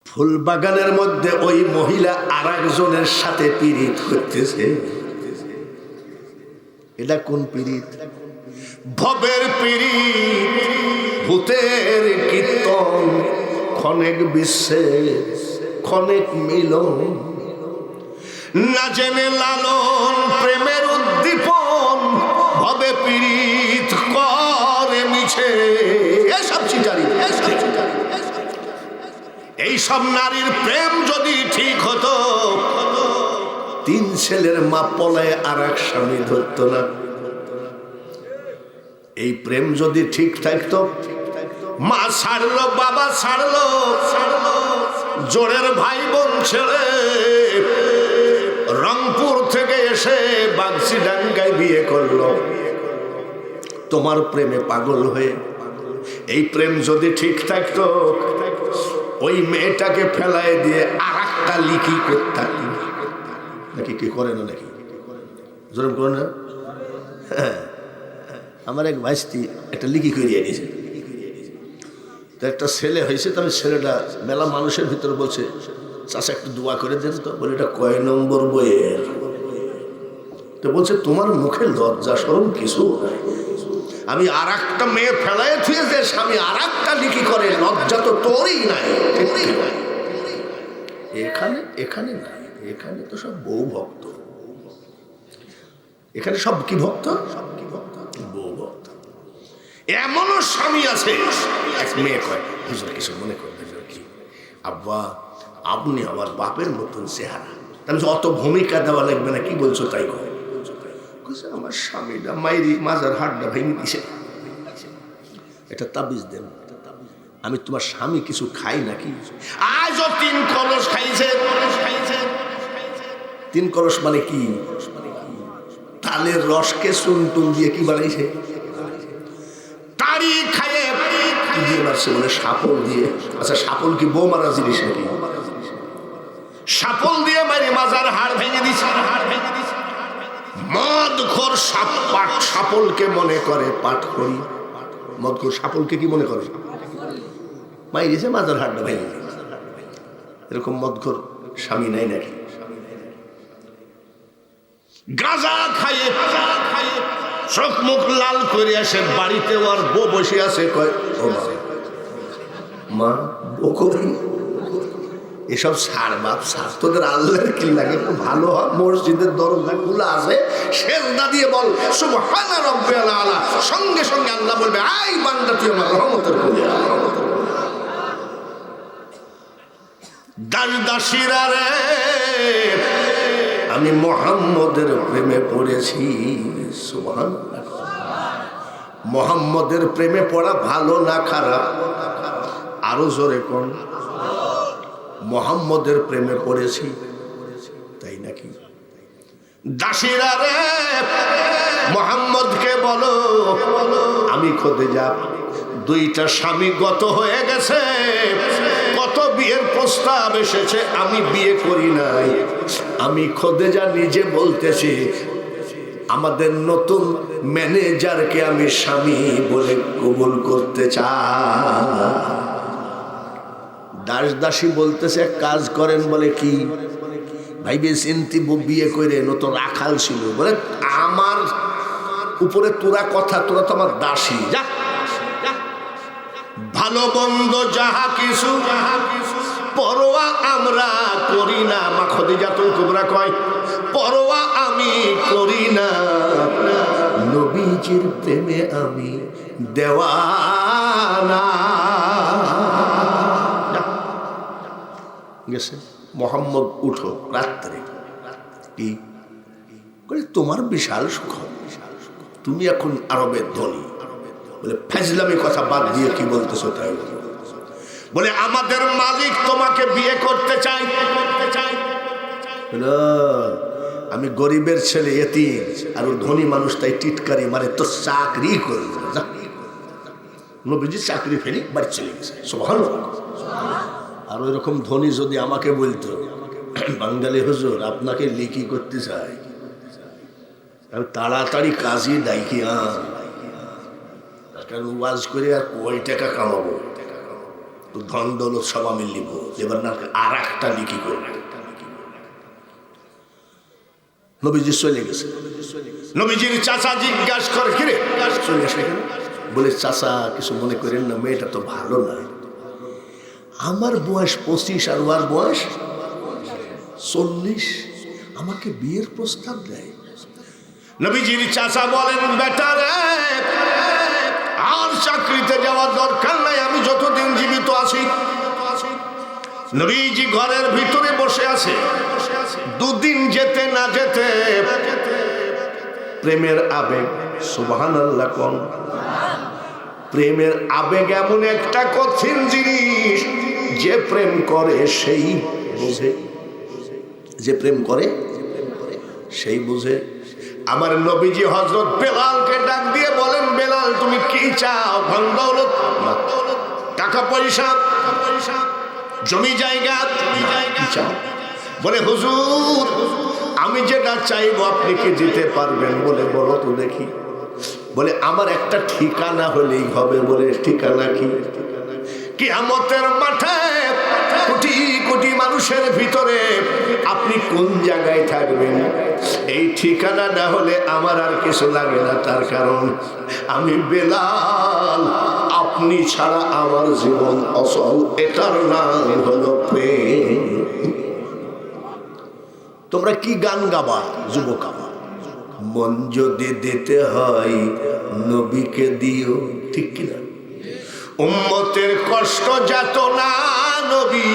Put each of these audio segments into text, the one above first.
ফুল বাগানের মধ্যে ওই মহিলা আর একজনের সাথে পীড়িত করতেছে। এটা কোন পীড়িত? ভবের পীড়িত, ভূতের কীর্তন, ক্ষণেক বিচ্ছেদ, ক্ষণেক মিলন, না জেনে লালন প্রেমের উদ্দীপন, ভবে পীড়িত করে মিছে। এসব চিটারি, এইসব নারীর প্রেম যদি ঠিক হতো, 3 ছেলের মা পলায় আর এক স্বামী ধরত না। এই প্রেম যদি ঠিক থাকতো, মা ছাড়লো, বাবা ছাড়লো, জোরের ভাই বোন ছেড়ে রংপুর থেকে এসে বাগচিডাঙ্গায় বিয়ে করলো তোমার প্রেমে পাগল হয়ে। এই প্রেম যদি ঠিক থাকতো, ওই মেয়েটাকে ফেলায় দিয়ে আর একটা লিখি করতাম। নাকি কি করে না? নাকি জোরম করে না? হ্যাঁ, আমার এক ভাইস্তি একটা লিখি করিয়ে দিয়েছে। তো একটা ছেলে হয়েছে, তবে ছেলেটা মেলা মানুষের ভিতরে বলছে, চাচা একটু দোয়া করে দেন তো। বলে এটা কয় নম্বর বইয়ের? তো বলছে তোমার মুখে লজ্জা শরম কিছু নাই। আমি আর একটা মেয়ে ফেলায় থুয়ে যে স্বামী আর একটা লিখি করে, লজ্জা তো তোরই নাই। এখানে এখানে নাই, এখানে তো সব বউ ভক্ত। এখানে সব কি ভক্ত? বউ ভক্ত। এমনও স্বামী আছে, এক মেয়ে কয়, হুজুর কিছু মনে করবেন কি, আব্বা আপনি আমার বাপের মতন চেহারা। তাহলে অত ভূমিকা দেওয়া লাগবে না, কি বলছো তাই কয়। আমার স্বামীটা মাইরি মাজার হাড়টা ভেঙে দিছে, এটা তাবিজ দেন। আমি তোমার স্বামী কিছু খাই নাকি? আজও 3 কলস খাইছে। 3 কলস মানে কি? তালের রসকে চুন দিয়ে কি বানাইছে? তারি খাইয়ে কি দিয়ে মারছে? বলে সাপল দিয়ে। আচ্ছা, সাপল কি বউ মারা জিনিস নাকি? সাপল দিয়ে মারি মাজার হাড় ভেঙে দিছে। মদখোর সাপলকে মনে করে পাঠ করি। মদখোর সাপলকে কি মনে করে? মাই গেছে মাজার হাড়টা ভেঙে দিয়েছে। এরকম মদখোর স্বামী নাই নাকি? গাঁজা খাইয়ে চোখ মুখ লাল করে আসে, বাড়িতে ওর বউ বসে আছে, কয় ও মা বউ করি। এসব ছাড় বাপ ছাড়, তোদের আল্লাহর কি লাগে? একটু ভালো হয়, মসজিদের দরজা গুলো আছে, সেজদা দিয়ে বল সুবহান রাব্বিয়াল আলা। সঙ্গে সঙ্গে আল্লাহ বলবে, আই বান্দা তুই আমার রহমতের কুলিয়া। দাসীরা রে, আমি মুহাম্মদের প্রেমে পড়েছি। সুবহানাল্লাহ। মুহাম্মদের প্রেমে পড়া ভালো না খারাপ? আরো জোরে কোন? মুহাম্মদের প্রেমে পড়েছি, তাই নাকি? দাসীরা রে, মুহাম্মদকে বলো আমি খোদেজা, 2টা স্বামী গত হয়ে গেছে, কত বিয়ের প্রস্তাব এসেছে, আমি বিয়ে করি নাই। আমি খোদেজা নিজে বলতেছি, আমাদের নতুন ম্যানেজারকে আমি স্বামী বলে কবুল করতে চাই। দাসী বলতেছে, এক কাজ করেন। বলে কি? ভাইবে চিন্তি বিয়ে করে নতুন রাখাল ছিল। বলে আমার উপরে তোরা কথা, তোরা তো আমার দাসী। যা ভালো মন্দ যাহা কিছু পরোয়া আমরা করি না। মা খদিজাতুল কুবরা কয়, পরোয়া আমি করি না, নবীজির প্রেমে আমি দেওয়ানা। গেছে মোহাম্মদ, উঠো রাত্রে। কি করে? তোমার বিশাল সুখ, তুমি এখন আরবের ধনী। বলে ফাজলামি কথা বাদ দিয়ে কি বলতেছো তাই? বলে আমাদের মালিক তোমাকে বিয়ে করতে চাই। আমি গরিবের ছেলে, এতিম, আর ধনী মানুষ, তাই টিটকারি মারে, তো চাকরি করবো। নবীজি চাকরি ফেলি বাড়ি চলে গেছে। সুবহানাল্লাহ। আর ওই রকম ধনী যদি আমাকে বলতো, বাঙালি হুজুর আপনাকে লিখি করতে চাই, আমি তাড়াতাড়ি কাজে ডাইকি আন, ওয়াজ করে আর কয় টাকা কামাবো। তো ধন দৌলত সব আমি লিব, এবার না আর একটা লিখি করবে। নবীজি চলে গেছে। নবীজির চাচা জিজ্ঞাসা করে, কিরে চলে আসলে কেন? বলে, চাচা কিছু মনে করেন না, মেয়েটা তো ভালো না। আমার বয়স 25 আর ওর বয়স 40, আমাকে বিয়ের প্রস্তাব দেয়। নবীজির চাচা বলেন, বেটা রে, আর চাকরিতে যাওয়ার দরকার নাই, আমি যতদিন জীবিত আছি। নবীজি ঘরের ভিতরে বসে আছে। দুদিন যেতে না যেতে প্রেমের আবেগ, সুবহানাল্লাহ কোন, প্রেমের আবেগ এমন একটা কঠিন জিনিস, যে প্রেম করে সেই বুঝে, যে প্রেম করে সেই বুঝে। আমার নবীজি হযরত বেলালকে ডাক দিয়ে বলেন, বেলাল তুমি কি চাও? ধন দৌলত, টাকা পয়সা, জমি জায়গা, কি চাও? বলে, হুজুর আমি যেটা চাইবো আপনি কি দিতে পারবেন? বলে, বলো তো দেখি। বলে, আমার একটা ঠিকানা হলেই হবে। বলে, ঠিকানা কি? কিয়ামতের মাঠে কোটি কোটি মানুষের ভিতরে আপনি কোন জায়গায় থাকবেন, এই ঠিকানা না হলে আমার আর কিছু লাগে না। তার কারণ আমি বেলাল, আপনি ছাড়া আমার জীবন অচল। এটার নাম হলো প্রেম। তোমরা কি গান গাবা যুবক? মন যদি দিতে হয় নবীকে দিও, ঠিক কিনা? উম্মতের কষ্ট যাতনা নবী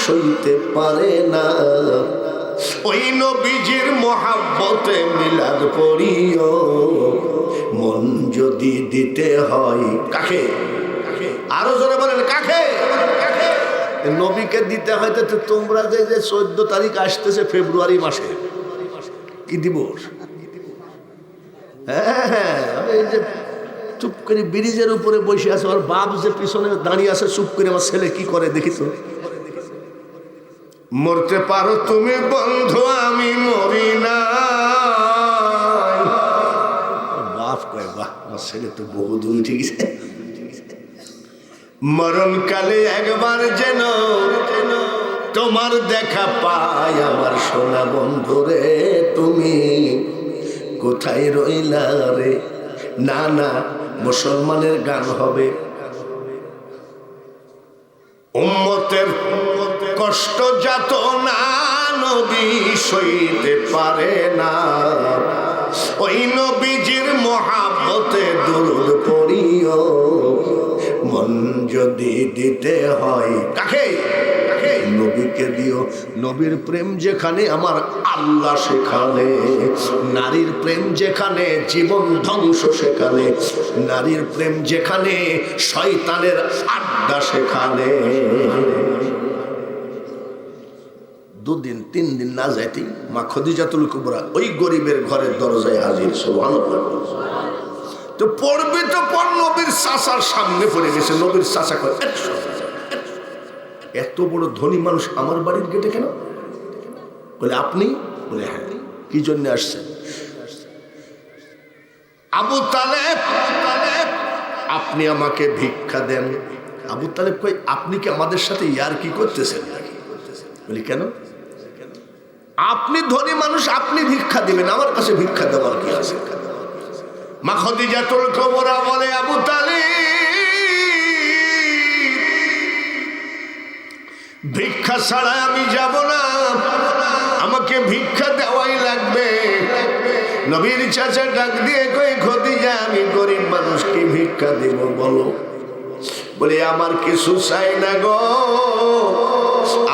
সইতে পারে না, ওই নবীজির মহাব্বতে মিলাদ পড়িও। মন যদি দিতে হয় কাকে? আরো জোরে বলেন, কাকে? নবীকে দিতে হয়। তো তোমরা যে 14 তারিখ আসতেছে ফেব্রুয়ারি মাসে, কি দিবস? হ্যাঁ, এই যে চুপ করে ব্রিজের উপরে বসে আছে, আর বাপ যে পিছনে দাঁড়িয়ে আছে চুপ করে, আমার ছেলে কি করে দেখি তো। মরতে পারো তুমি বন্ধু, আমি মরি না। বাপ কয়, বাহ আমার ছেলে তো বহু দূর উঠে গেছে। মরণকালে একবার যেন তোমার দেখা পাই আমার সোনা বন্ধু রে, তুমি কোথায় রইলা রে? না না, মুসলমানের গান হবে। উম্মতের কষ্ট যাত না নবী সইতে পারে না, ওই নবীজির মহাব্বতে দুরূদ পড়িও। মন যদি দিতে হয় কাকে? নবীকে দিও। নবীর প্রেম যেখানে আমার আল্লাহ সেখানে, নারীর প্রেম যেখানে জীবন ধ্বংস সেখানে, নারীর প্রেম যেখানে শয়তানের আড্ডা সেখানে। 2 দিন 3 দিন না যাইতেই মা খদিজাতুল কুবরা ওই গরিবের ঘরের দরজায় হাজির। সুবহানাল্লাহ। তো পড়বে তো পর, নবীর চাচার সামনে পড়ে গেছে। নবীর চাচা কয়, এত বড় ধনী মানুষ আমার বাড়ির গেটে কেন? বলে, আপনি? বলে, হ্যাঁ। কি জন্য আসছেন? আবু তালেব, আপনি আমাকে ভিক্ষা দেন। আবু তালেব কই, আপনি কি আমাদের সাথে ইয়ার কি করতেছেন নাকি? বলি, কেন? আপনি ধনী মানুষ, আপনি ভিক্ষা দিবেন, আমার কাছে ভিক্ষা দেওয়ার কি আছে? মা খদিজাতুল কুবরা বলে, আবু তালেব ভিক্ষা ছাড়া আমি যাব না, আমাকে ভিক্ষা দেওয়াই লাগবে। নবীর চাচা ডাক দিয়ে কই, খদিজা আমি গরিব মানুষকে ভিক্ষা দেব বলো। বলে, আমার কিছু চাই না গো,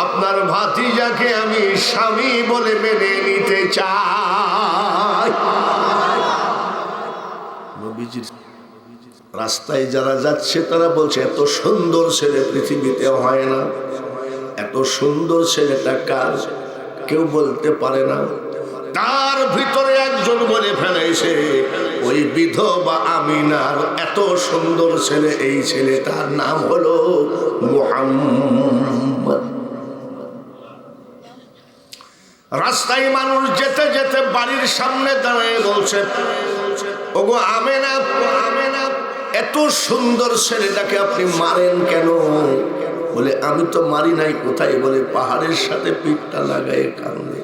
আপনার ভাতিজাকে আমি স্বামী বলে মেনে নিতে চাই। নবীজির রাস্তায় যারা যাচ্ছে তারা বলছে, এত সুন্দর ছেলে পৃথিবীতে হয় না। এত সুন্দর ছেলেটা কার? কেউ বলতে পারে না। তার ভিতরে একজন বলে ফেলেছে, ওই বিধবা আমিনার এত সুন্দর ছেলে, এই ছেলেটার নাম হলো মুহাম্মদ। রাস্তায় মানুষ যেতে যেতে বাড়ির সামনে দাঁড়িয়ে বলছে, ওগো আমেনা, এত সুন্দর ছেলেটাকে আপনি মারেন কেন? বলে আমি তো মারি নাই। কোথায়? বলে পাহাড়ের সাথে পিঠটা লাগায় কান্দে।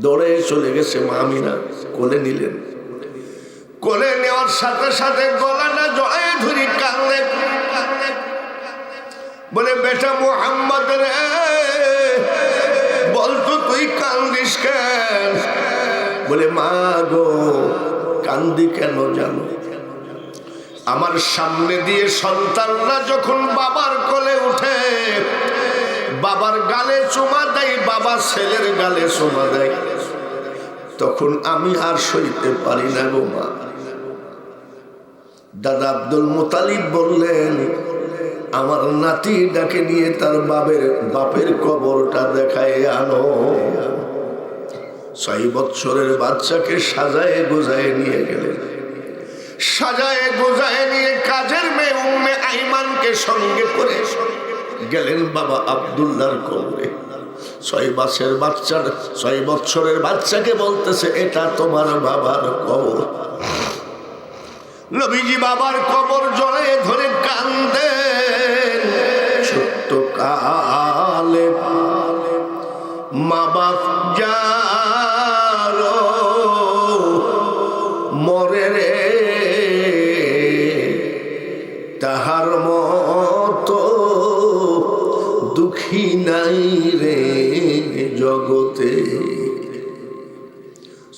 দৌড়ে চলে গেছে মা আমিনা, কোলে নিলেন। কোলে নেওয়ার সাথে সাথে গলাটা জড়ায় ধরি কান্দে। বলে বেটা মুহাম্মদ রে, বলতো তুই কান্দিস কেন? বলে মা গো, কান্দি কেন জানো? আমার সামনে দিয়ে সন্তানরা যখন বাবার কোলে উঠে, বাবার গালে চুমা দেয়, বাবা ছেলের গালে চুমা দেয়, তখন আমি আর সইতে পারি না গো মা। দাদা আব্দুল মুতালিব বললেন, আমার নাতিটাকে নিয়ে তার বাপের কবরটা দেখায় আনো। 6 বছরের বাচ্চাকে সাজায় গোজায় নিয়ে গেলেন। সাজায় গোজায় নিয়ে কাজের মেয়ে উম্মে আইমানকে সঙ্গে করে গেলেন বাবা আব্দুল্লাহর কবরে। 6 বছরের বাচ্চাকে বলতেছে, এটা তোমার বাবার কবর। নবীজি বাবার কবর জড়ায় ধরে কান্দেন। ছোট্ট কালে মা বাপ যারো মরে রে, তাহার মতো দুঃখী নাই রে জগতে।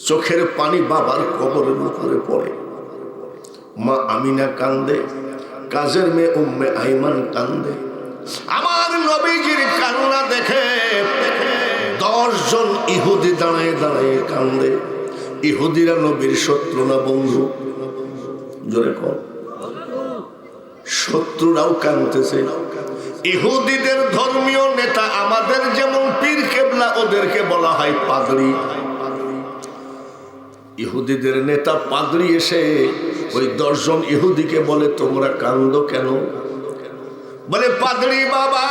চোখের পানি বাবার কবরের উপরে পড়ে। মা আমিনা কান্দে, কাজের মেয়ে উম্মে আইমান কান্দে। আমার নবীজির কান্না দেখে 10 জন ইহুদি দাঁড়ায় দাঁড়ায় কান্দে। ইহুদিরা নবীর শত্রু না বন্ধু? জোরে কর। শত্রুরাও কাঁদতেছে। ইহুদিদের ধর্মীয় নেতা আমাদের যেমন পীর কেবলা, ওদেরকে বলা হয় পাদ্রী। ইহুদিদের নেতা পাদ্রী এসে ওই 10 জন ইহুদিকে বলে, তোমরা কান্দো কেন? বলে পাদ্রী বাবা,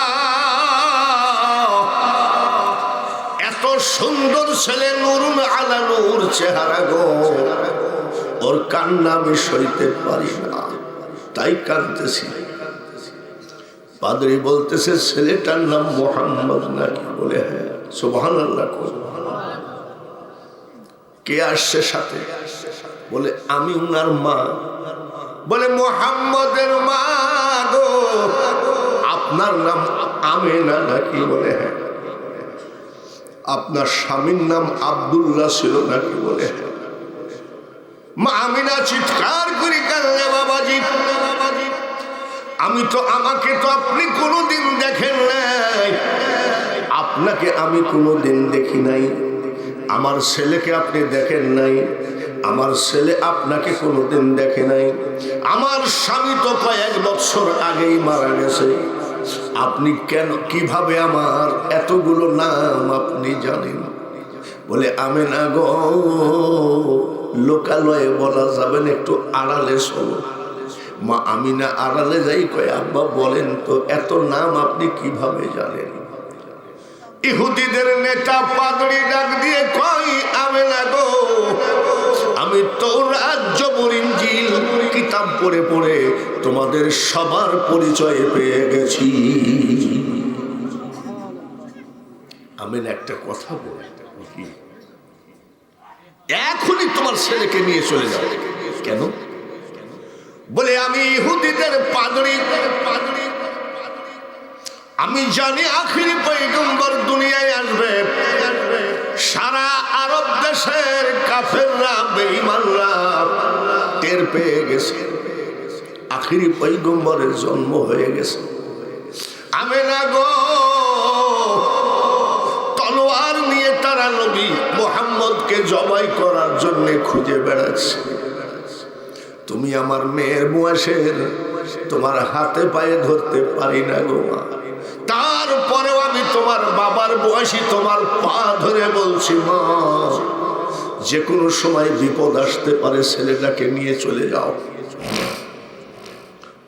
এত সুন্দর ছেলে, নুরুন আলা নূর চেহারা গো, ওর কান্না আমি সইতে পারি না, তাই কাঁদতেছি। পাদ্রী বলতেছে, ছেলেটার নাম মুহাম্মদ নাকি? বলে হ্যাঁ। সুবহানাল্লাহ। কে আসছে সাথে? বলে আমি উনার মা। বলে মুহাম্মদের মা গো, আপনার নাম আমিনা নাকি? বলে হ্যাঁ। আপনার স্বামীর নাম আব্দুল্লাহ ছিল নাকি? বলে হ্যাঁ। মা আমিনা চিৎকার করে কাঁদলে, বাবাজি আমাকে তো আপনি কোনোদিন দেখেন নাই, আপনাকে আমি কোনোদিন দেখি নাই, আমার ছেলেকে আপনি দেখেন নাই, আমার ছেলে আপনাকে কোনোদিন দেখে নাই, আমার স্বামী তো কয়েক বছর আগেই মারা গেছে, আপনি কেন কিভাবে আমার এতগুলো নাম আপনি জানেন? বলে আমিনা গো, লোকালয়ে বলা যাবে না, একটু আড়ালে চলো। মা আমিনা আড়ালে যাই কয়, আব্বা বলেন তো এত নাম আপনি কিভাবে জানেন? ইহুদিদের নেতা পাদ্রী ডাক দিয়ে কয়, আমিনা গো, আমি তাওরাত জবুর ইনজিল কিতাব পড়ে পড়ে তোমাদের সবার পরিচয় পেয়ে গেছি। আমিনা একটা কথা বলে, এখনই তোমার ছেলেকে নিয়ে চলে যাও। কেন? বলে আমি ইহুদিদের পাদ্রী, আমি জানি আখিরি পয়গম্বর দুনিয়ায় আসবে, সারা আরব দেশের কাফেররা বেঈমানরা টের পেয়ে গেছে আখিরি পয়গম্বরের জন্ম হয়ে গেছে। আমিনা গো, তলোয়ার নিয়ে তারা নবী মুহাম্মদকে জবাই করার জন্য খুঁজে বেড়াচ্ছে। তুমি আমার মেয়ের বয়সের, তোমার হাতে পায়ে ধরতে পারি না গো মা, তারপরেও আমি তোমার বাবার বয়সী, তোমার পা ধরে বলছি মা, যে কোনো সময় বিপদ আসতে পারে, ছেলেটাকে নিয়ে চলে যাও।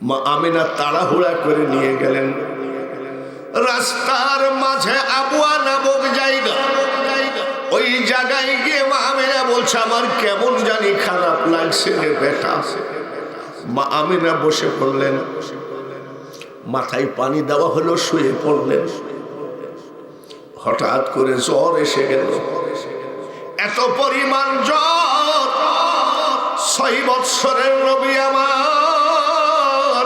মা আমিনা তাড়াহুড়া করে নিয়ে গেলেন। রাস্তার মাঝে আবুয়া নামক জায়গা, ওই জায়গায় গিয়ে মা আমিনা বলছে, আমার কেমন জানি খারাপ লাগছে রে বেটা, মা আমিনা বসে পড়লেন, মাথায় পানি দেওয়া হলো, শুয়ে পড়লেন। হঠাৎ করে জ্বর এসে গেল, এত পরিমাণ জ্বর। 6 বৎসরের নবী আমার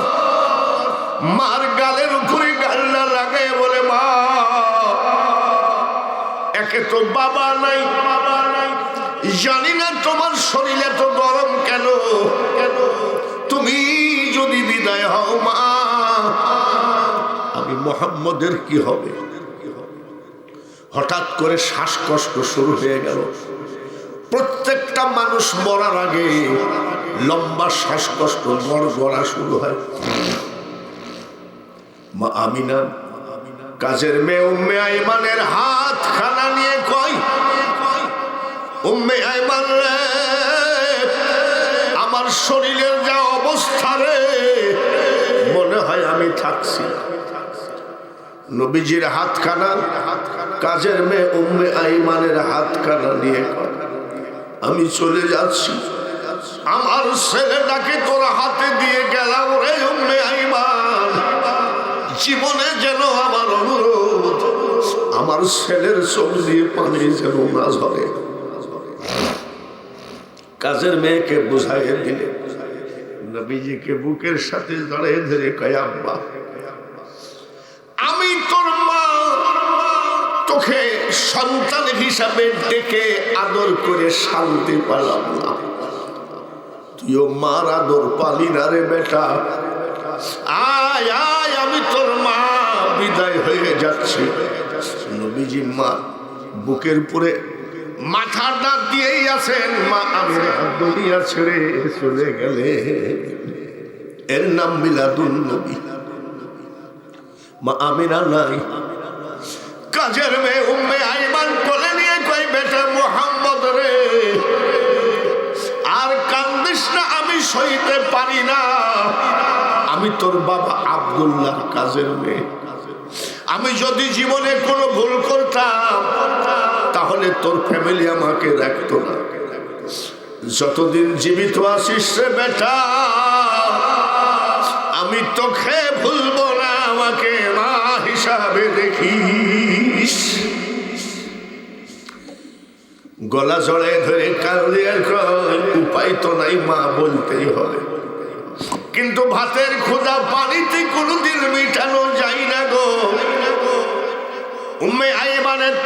মার গালের উপরে গাল্লা লাগায় বলে, মা, একে তো বাবা নাই, জানি না তোমার শরীর এত গরম কেন, তুমি যদি বিদায় হও মা, আমি মুহাম্মদের কি হবে? হঠাৎ করে শ্বাসকষ্ট শুরু হয়ে গেল। প্রত্যেকটা মানুষ মরার আগে লম্বা শ্বাসকষ্ট গড়গড়া শুরু হয়। মা আমিনা কাজের মেয়ে উম্মে আইমানের হাত খানা নিয়ে কয়, উম্মে আইমান রে, আমার শরীরের যা অবস্থা রে, মনে হয় আমি থাকছি। নবীজির হাতখানা কাজের মেয়ে উম্মে আইমানের হাতখানা নিয়ে কয়, আমি চলে যাচ্ছি, আমার ছেলেটাকে তোর হাতে দিয়ে গেলাম রে উম্মে আইমান, জীবনে যেন আমার অনুরোধ, আমার ছেলের চোখ দিয়ে পানি যেন না ঝরে। কাজের মেয়েকে বুঝাইয়ে দিলে, নবীজিকে বুকের সাথে জড়িয়ে ধরে কয়, আব্বা, আমি তোর মা, তোকে সন্তান হিসাবে ডেকে আদর করে শান্তি পেলাম না, তুইও মার আদর পালি না রে বেটা, আয় আয়, আমি তোর মা, বিদায় হয়ে যাচ্ছি। নবীজি মা বুকের উপরে মাথাটা দিয়েই আছেন, মা আমিনা দুনিয়া ছেড়ে চলে গেলে। এর নাম মিলাদুন নবী। মা আমিনা নাই। কাজের মেয়ে উম্মে আইমান কোলে নিয়ে কই, বেটা মুহাম্মদ রে, আর কান্দিস না, আমি সইতে পারি না, আমি তোর বাবা আব্দুল্লাহ কাজের মেয়ে, আমি যদি জীবনে কোনো ভুল করতাম তাহলে তোর ফ্যামিলি আমাকে রাখতো না, যতদিন জীবিত আছিস রে বেটা, আমি তোকে ভুলবো না, আমাকে মা হিসাবে দেখিস। গলা জড়ায় ধরে কাঁদিয়ে কয়, উপায় তো নাই মা, বলতেই হবে, কিন্তু ভাতের ক্ষুধা পানিতে কোনোদিন মিটানো যায় না গো। উম্মে আইমানের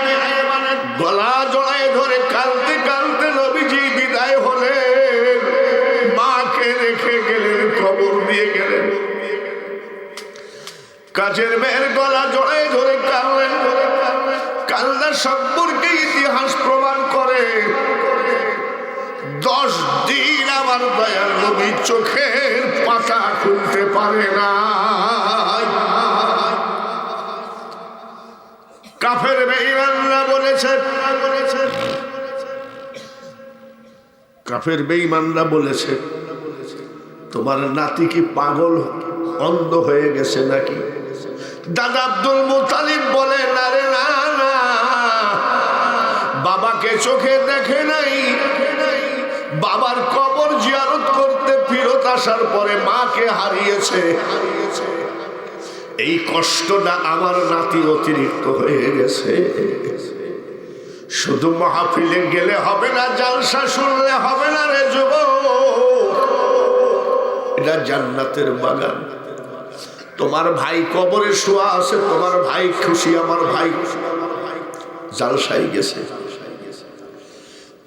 গলা জড়ায় ধরে কাঁদতে কাঁদতে নবীজি বিদায় হলেন, মাকে রেখে গেলেন, কবর দিয়ে গেলেন। কাজের মেয়ের গলা জড়ায় ধরে কাঁদলেন। কান্না সম্পর্কে ইতিহাস প্রমাণ করে 10 দিন আমার দয়ার নবী চোখের পাতা খুলতে পারে না। কাফের বেঈমানরা বলেছে, কাফের বেঈমানরা বলেছে, তোমার নাতি কি পাগল অন্ধ হয়ে গেছে নাকি? দাদা আব্দুল মুতালিব বলে, না রে না, বাবাকে চোখে দেখে নাই, বাবার কবর জিয়ারত করতে ফিরত আসার পরে মাকে হারিয়েছে, এই কষ্টটা আমার নাতি অতিরিক্ত হয়ে গেছে। শুধু মাহফিলে গেলে হবে না, জালসা শুনলে হবে না রে যুবক, এটা জান্নাতের বাগান। তোমার ভাই কবরে শোয়া আছে, তোমার ভাই খুশি, আমার ভাই জালসাই গেছে।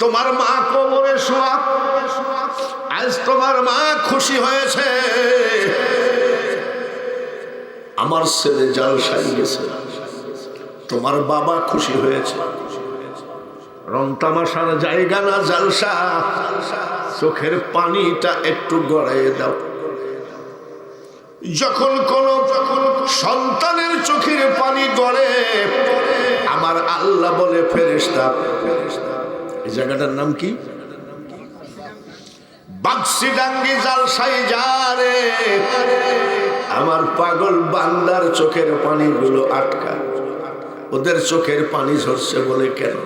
তোমার মা কবরে শোয়া, আজ তোমার মা খুশি হয়েছে, আমার ছেলে জালসাই গেছে। তোমার বাবা খুশি হয়েছে, রং তামাশার জায়গা না জালসা, চোখের পানিটা একটু গড়াইয়ে দাও। যখন কোন সন্তানের চোখের পানি গড়ে, আমার আল্লাহ বলে, ফেরেশতা, এই জায়গাটার নাম কি? বাক্সিডাঙ্গি জালসাই যারে, আমার পাগল বান্দার চোখের পানিগুলো আটকা, ওদের চোখের পানি ঝরছে বলে কেন?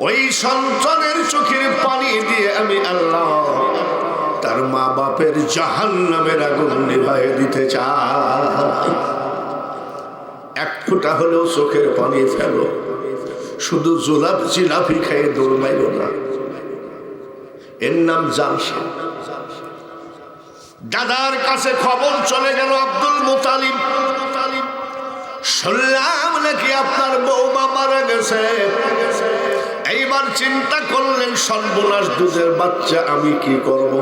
ওই সন্তানের চোখের পানি দিয়ে আমি আল্লাহ তার তার মা বাপের জাহান্নামের আগুন নিভায়ে দিতে চায়। এক ফোঁটা হলেও চোখের পানি ফেলো, শুধু জিলাপি খেয়ে দৌড় মাইরো না। এর নাম জালসা। দাদার কাছে খবর চলে গেল, আব্দুল মুতালিব, শুনলাম নাকি আপনার বৌমা মারা গেছে। এইবার চিন্তা করলেন, সর্বনাশ, দুধের বাচ্চা, আমি কি করব?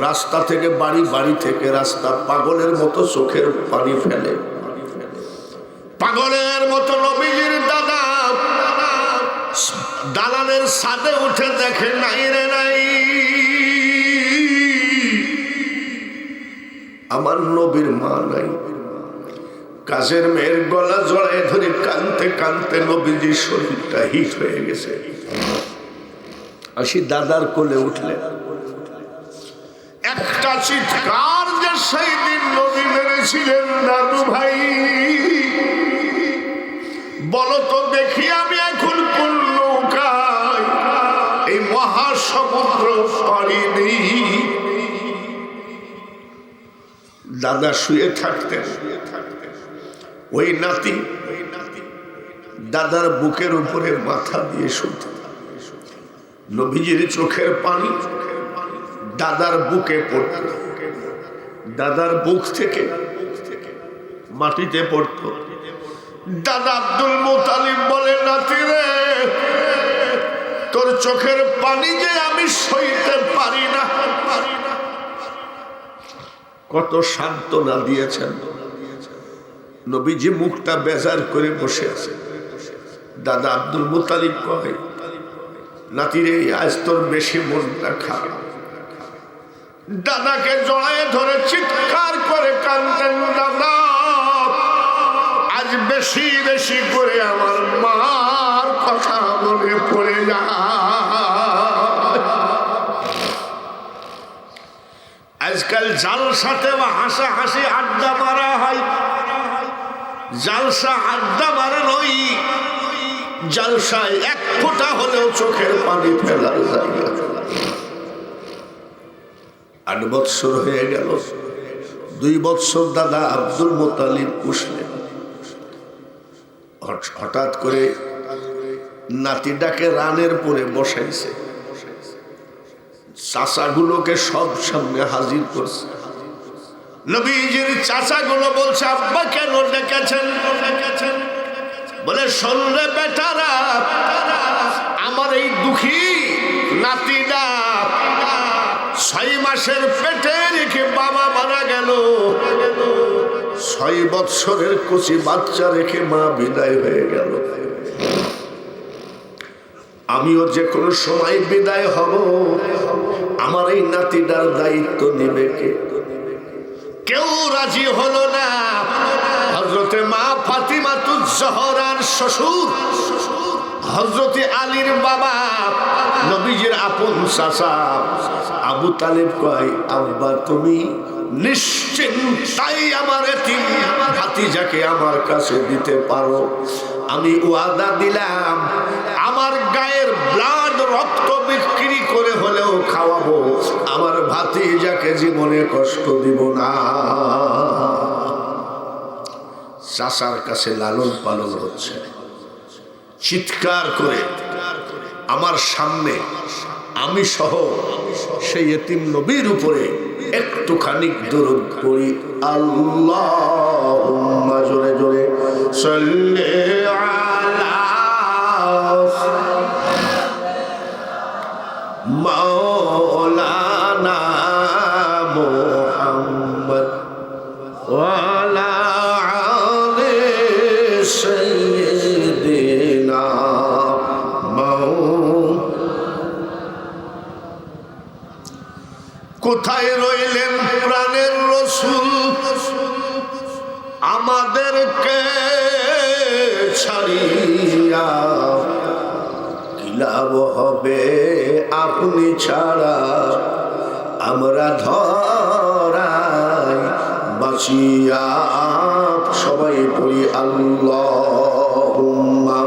রাস্তা থেকে বাড়ি, বাড়ি থেকে রাস্তা, পাগলের মতো চোখের পানি ফেলে। পাগলের মতো নবীজির দাদা দালানের ছাদে উঠে দেখে, নাই রে নাই, আমার নবীর মা নাই। কাজের মেয়ের গলা জড়ায় ধরে কানতে কানতে নবীজির শরীরটা হিট হয়ে গেছে। আসি দাদার কোলে উঠলেন, একটা চিৎকার যে সেই দিন নবী মেরেছিলেন, দাদু ভাই বলো তো দেখি, আমি এখন কোন নৌকায় এই মহাসমুদ্র পাড়ি দিই? দাদা শুয়ে থাকতেন, ওই নাতি দাদার বুকের উপরে মাথা দিয়ে শুত। নবীজির চোখের পানি দাদার বুকে পড়ত, দাদার বুক থেকে মাটিতে পড়ত। দাদা আব্দুল মুতালিব বলে, নাতি রে, তোর চোখের পানি যে আমি সইতে পারি না। কত সান্ত্বনা দিয়েছেন। নবীজি মুখটা বেজার করে বসে আছে। দাদা আব্দুল মুতালিব কয়, নাতি রে, আজ তোর বেশি মনটা খারাপ। দাদাকে জড়ায় ধরে চিৎকার করে কাঁদতেন, দাদা আজ বেশি বেশি করে আমার মার কথা মনে পড়ে যায়। আজকাল জালসাতে হাসাহাসি আড্ডা মারা হয়, জালসা আড্ডা মারা নই, জালসায় এক ফোঁটা হলেও চোখের পানি ফেলার জায়গা। 8 বৎসর হয়ে গেল, 2 বৎসর দাদা আব্দুল মুতালিব পুষলেন। হঠাৎ করে নাতিটাকে রানের পরে বসাইছে, চাচাগুলোকে সব সামনে হাজির করছে। নবীজির চাচাগুলো বলছে, আব্বা কেন ডেকেছেন? বলে, শোন রে বেটারা, আমার এই দুঃখী নাতিটা 6 মাসের পেটে রেখে বাবা মারা গেল, 6 বৎসরের কচি বাচ্চা রেখে মা বিদায় হয়ে গেল। আমিও যে কোনো সময় বিদায় হব, আমার এই নাতিটার দায়িত্ব নিবে কে? কেউ রাজি হলো না। হযরতে মা ফাতিমাতুজ জহরার শ্বশুর হযরতে আলীর বাবা, নবীজির আপন চাচা আবু তালেব কয়, আব্বা তুমি নিশ্চিন্তাই আমার এতিম ভাতিজাকে আমার কাছে দিতে পারো। আমি ওয়াদা দিলাম, আমার গায়ের ব্লাড রক্ত বিক্রি করে হলেও খাওয়াবো, আমার ভাতিজাকে জীবনে কষ্ট দিব না। চাচার কাছে লালন পালন হচ্ছে, চিৎকার করে আমার সামনে আমি সহ সেই এতিম নবীর উপরে একটুখানি দরুদ পড়ি। আল্লাহুম্মা, জোরে জোরে, সাল্লি আলা মাওলানা মুহাম্মদ ওয়া আলা আলি সাইয়্যিদিনা কোথায় রইলেন প্রাণের রাসূল? আমাদেরকে ছাড়িয়া কি লাভ হবে আপনি ছাড়া? আমরা ধরাই বাঁচিয়া সবাই পড়ি আল্লাহুম্মা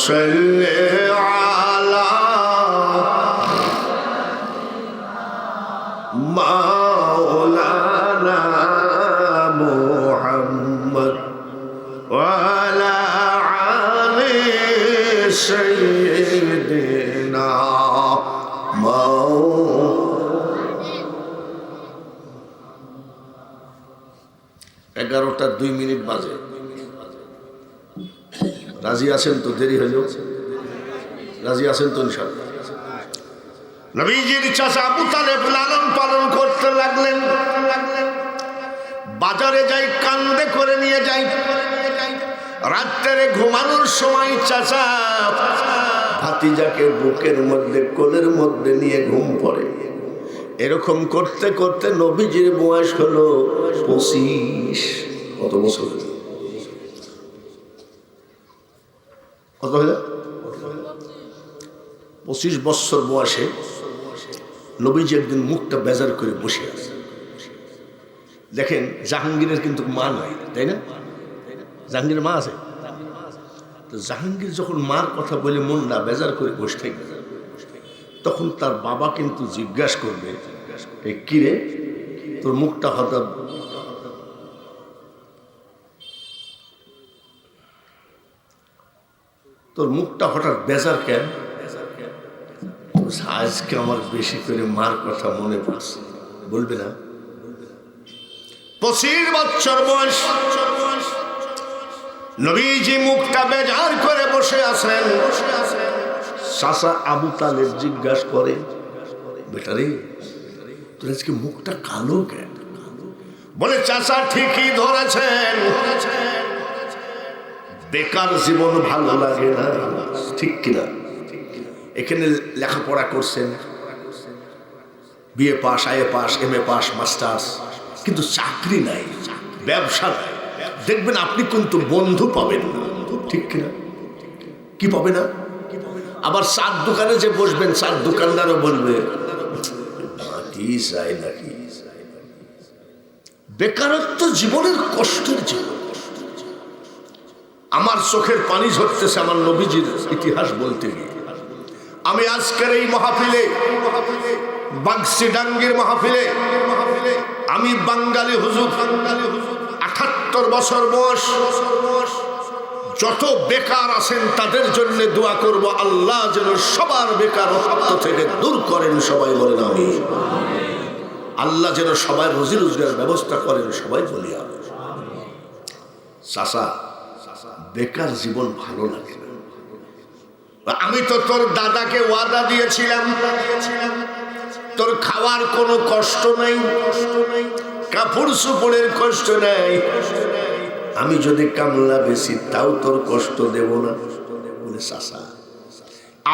সাল্লি আলা سيدنا এগারোটা 2 মিনিট বাজে। রাজি আছেন তো? দেরি হলো, রাজি আছেন তো ইনশাআল্লাহ? নবীজির চাচা আবু তালেব লালন পালন করতে লাগলেন। বাজারে যাই, কান্দে করে নিয়ে যাই। রাত্রে ঘুমানোর সময় চাচা ভাতিজাকে বুকের মধ্যে, কোলের মধ্যে নিয়ে ঘুম পড়ে। এরকম করতে করতে নবীজির বয়স হলো 25। কত বছর? কত হলো? 25 বছর বয়সে নবীজি একদিন মুখটা বেজার করে বসে আছে। দেখেন, জাহাঙ্গীরের কিন্তু মা নাই, তাই না? জাহাঙ্গীরের মা আছে তো জাহাঙ্গীর যখন মার কথা বলে মনটা বেজার করে বসে থাকবে, তখন তার বাবা কিন্তু জিজ্ঞাসা করবে, কি রে তোর মুখটা হঠাৎ, তোর মুখটা হঠাৎ বেজার কেন? আজকে আমার বেশি করে মার কথা মনে পড়ছে। বলবে না? 25 বছর বয়স, নবীজি মুখটা বেজার করে বসে আছেন। চাচা আবু তালেব জিজ্ঞাসা করে, বেটারে তোর আজকে মুখটা কালো কেন? বলে, চাচা ঠিকই ধরেছেন, বেকার জীবন ভালো লাগে না। ঠিক কিনা? এখানে লেখাপড়া করছেন, BA pass, IA pass, MA pass, masters, কিন্তু চাকরি নাই, ব্যবসা নাই। দেখবেন আপনি কিন্তু বন্ধু পাবেন না। ঠিক কিনা? কি পাবে না? আবার চার দোকানে যে বসবেন, চার দোকানদারও বলবে কি চাই নাকি। বেকারত্ব জীবনের কষ্টের জীবন। আমার চোখের পানি ঝরতেছে আমার নবীজির ইতিহাস বলতে গিয়ে। আমি আজকের এই মাহফিলে, বাগসিডাঙ্গির মাহফিলে, আমি বাঙালি হুজুর, 78 বছর বয়স, যত বেকার আছেন তাদের জন্য দোয়া করব, আল্লাহ যেন সবার বেকারত্ব থেকে দূর করেন। সবাই বলেন আমি। আল্লাহ যেন সবাই রুজি রোজগার ব্যবস্থা করেন। সবাই বলি আমি। চাচা, বেকার জীবন ভালো লাগে না। আমি তো তোর দাদাকে ওয়াদা দিয়েছিলাম, তোর খাওয়ার কোনো কষ্ট নেই, কাপড় চোপড়ের কষ্ট নেই। আমি যদি কামলা বেশি তাও তোর কষ্ট দেব না। বলে, চাচা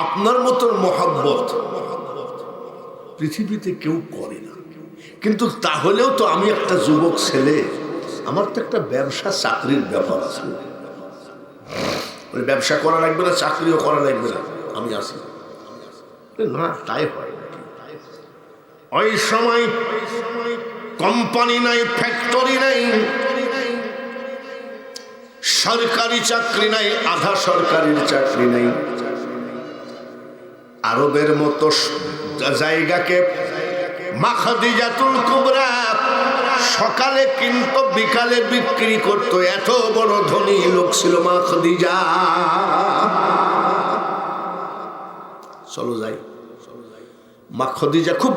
আপনার মতো মহব্বত পৃথিবীতে কেউ করে না, কিন্তু তাহলেও তো আমি একটা যুবক ছেলে, আমার তো একটা ব্যবসা চাকরির ব্যাপার আছে। ব্যবসা করা লাগবে না, চাকরিও করা লাগবে না, আমি আসি না। তাই হয় ওই সময় কোম্পানি নাই, ফ্যাক্টরি নাই, সরকারি চাকরি নাই, আধা সরকারির চাকরি নাই। আরবের মতো জায়গাকে মা খাদিজাতুল কুবরা সকালে কিন্তু বিকালে বিক্রি করতো। এত বড় ধনী লোক ছিল মা খাদিজা। চলো যাই। মা খাদিজা খুব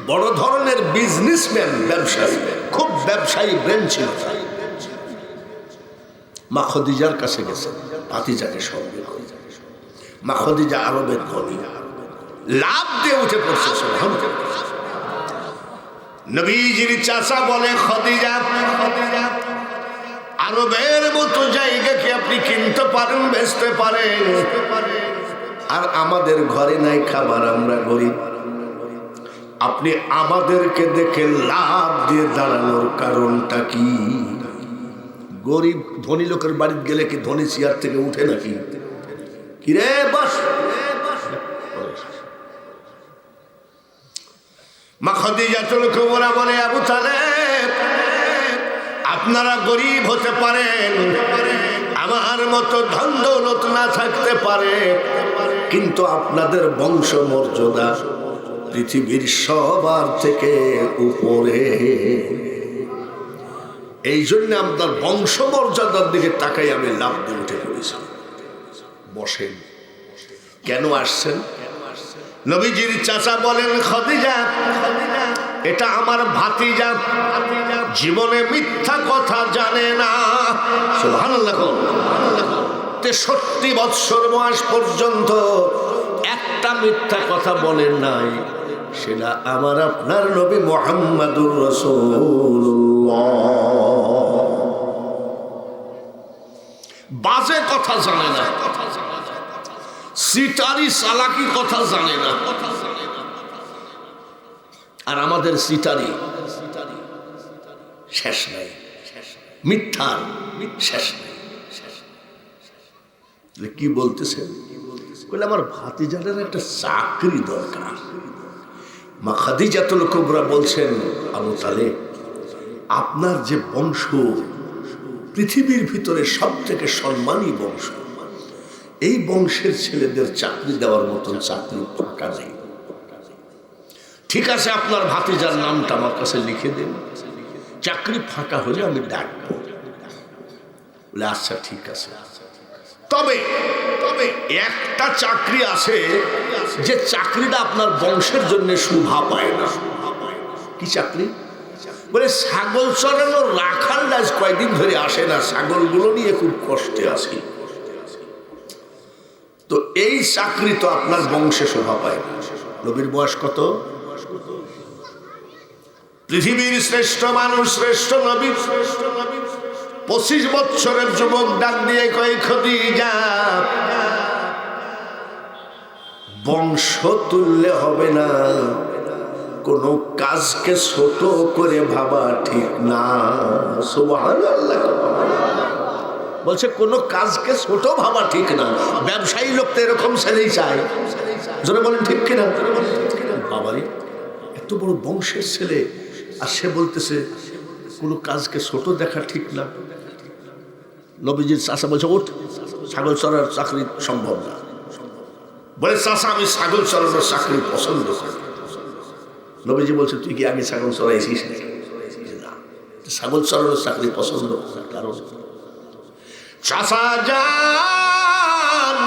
বড় ধরনের বিজনেসম্যান, ব্যবসায়ী, খুব ব্যবসায়ী ব্রেন ছিল। মা খাদিজার কাছে গেছে, ভাতিজাকে সঙ্গে করে। মা খাদিজা আরবের ধনী, লাভ দিয়ে উঠে পড়ছে। নবীজির চাচা বলে, খাদিজা, আরবের মতো জায়গাকে আপনি কিনতে পারেন, বেচতে পারেন, আর আমাদের ঘরে নাই খাবার, আমরা গরিব। আপনি আমাদেরকে দেখে লাভ দিয়ে দাঁড়ানোর কারণটা কি? গরিব ধনী লোকের বাড়িতে গেলে কি ধনী চেয়ার থেকে উঠে নাকি? কিরে বস। মা খাদিজাতুল কুবরা বলে, আবু তালেব, আপনারা গরিব হতে পারেন, আমার মতো ধন দৌলত না থাকতে পারে, কিন্তু আপনাদের বংশ মর্যাদা পৃথিবীর সবার থেকে উপরে। এই জন্য আপনার বংশমর্যাদার দিকে তাকাই আমি লাভ দিয়ে উঠে পড়েছি। বসেন। কেন আসছেন? নবীজির চাচা বলেন, খাদিজা এটা আমার ভাতিজা, জীবনে মিথ্যা কথা জানে না। সুবহানাল্লাহ। 63 বৎসর বয়স পর্যন্ত একটা মিথ্যা কথা বলেন নাই। সেটা আমার আপনার নবী মুহাম্মাদুর রাসূলুল্লাহ। বাজে কথা জানে না, সিটারি চালাকি কথা জানে না। আর আমাদের সিটারি শেষ নাই, মিথ্যার শেষ নাই। কি বলতেছেন? বলে আমার ভাতিজাদের একটা চাকরি দরকার। মা খাদিজাতুল কুবরা বলছেন, আবু তালেব আপনার যে বংশ পৃথিবীর ভিতরে সব থেকে সম্মানী বংশ, এই বংশের ছেলেদের চাকরি দেওয়ার মতন চাকরি ফাঁকা নেই। ঠিক আছে, আপনার ভাতিজার নামটা আমার কাছে লিখে দিন, চাকরি ফাঁকা হলে আমি ডাকবো। বলে আচ্ছা ঠিক আছে। তবে তবে একটা চাকরি আছে, যে চাকরিটা আপনার বংশের জন্য শোভা পায় না। কি চাকরি? বলে ছাগল চড়ানোর রাখালটা কয়েকদিন ধরে আসে না, ছাগলগুলো নিয়ে খুব কষ্টে আছি। তো এই চাকরি তো আপনার বংশে শোভা পায় না। নবীর বয়স কত? পৃথিবীর শ্রেষ্ঠ মানুষ, শ্রেষ্ঠ নবী, 25 বছরের যুবক ডাক দিয়ে কয়, খাদিজা বংশ তুললে হবে না, কোন কাজকে ছোট করে ভাবা ঠিক না। সুবহানাল্লাহ। বলছে কোন কাজকে ছোট ভাবা ঠিক না। ব্যবসায়ী লোক তো এরকম ছেলেই চায়। জোরে বলেন ঠিক কিনা? বাবারে এত বড় বংশের ছেলে, আর সে বলতেছে কোনো কাজকে ছোট দেখা ঠিক না। নবীজির চাচা বলছে, ওঠ, ছাগল চড়ার চাকরি সম্ভব না। বলে চাচা আমি ছাগল চড়ানোর চাকরি পছন্দ করি। নবীজি বলছে, তুই কি আগে ছাগল চড়াইছিস? না, ছাগল চড়ানোর চাকরি পছন্দ করার কারণ চাচা যান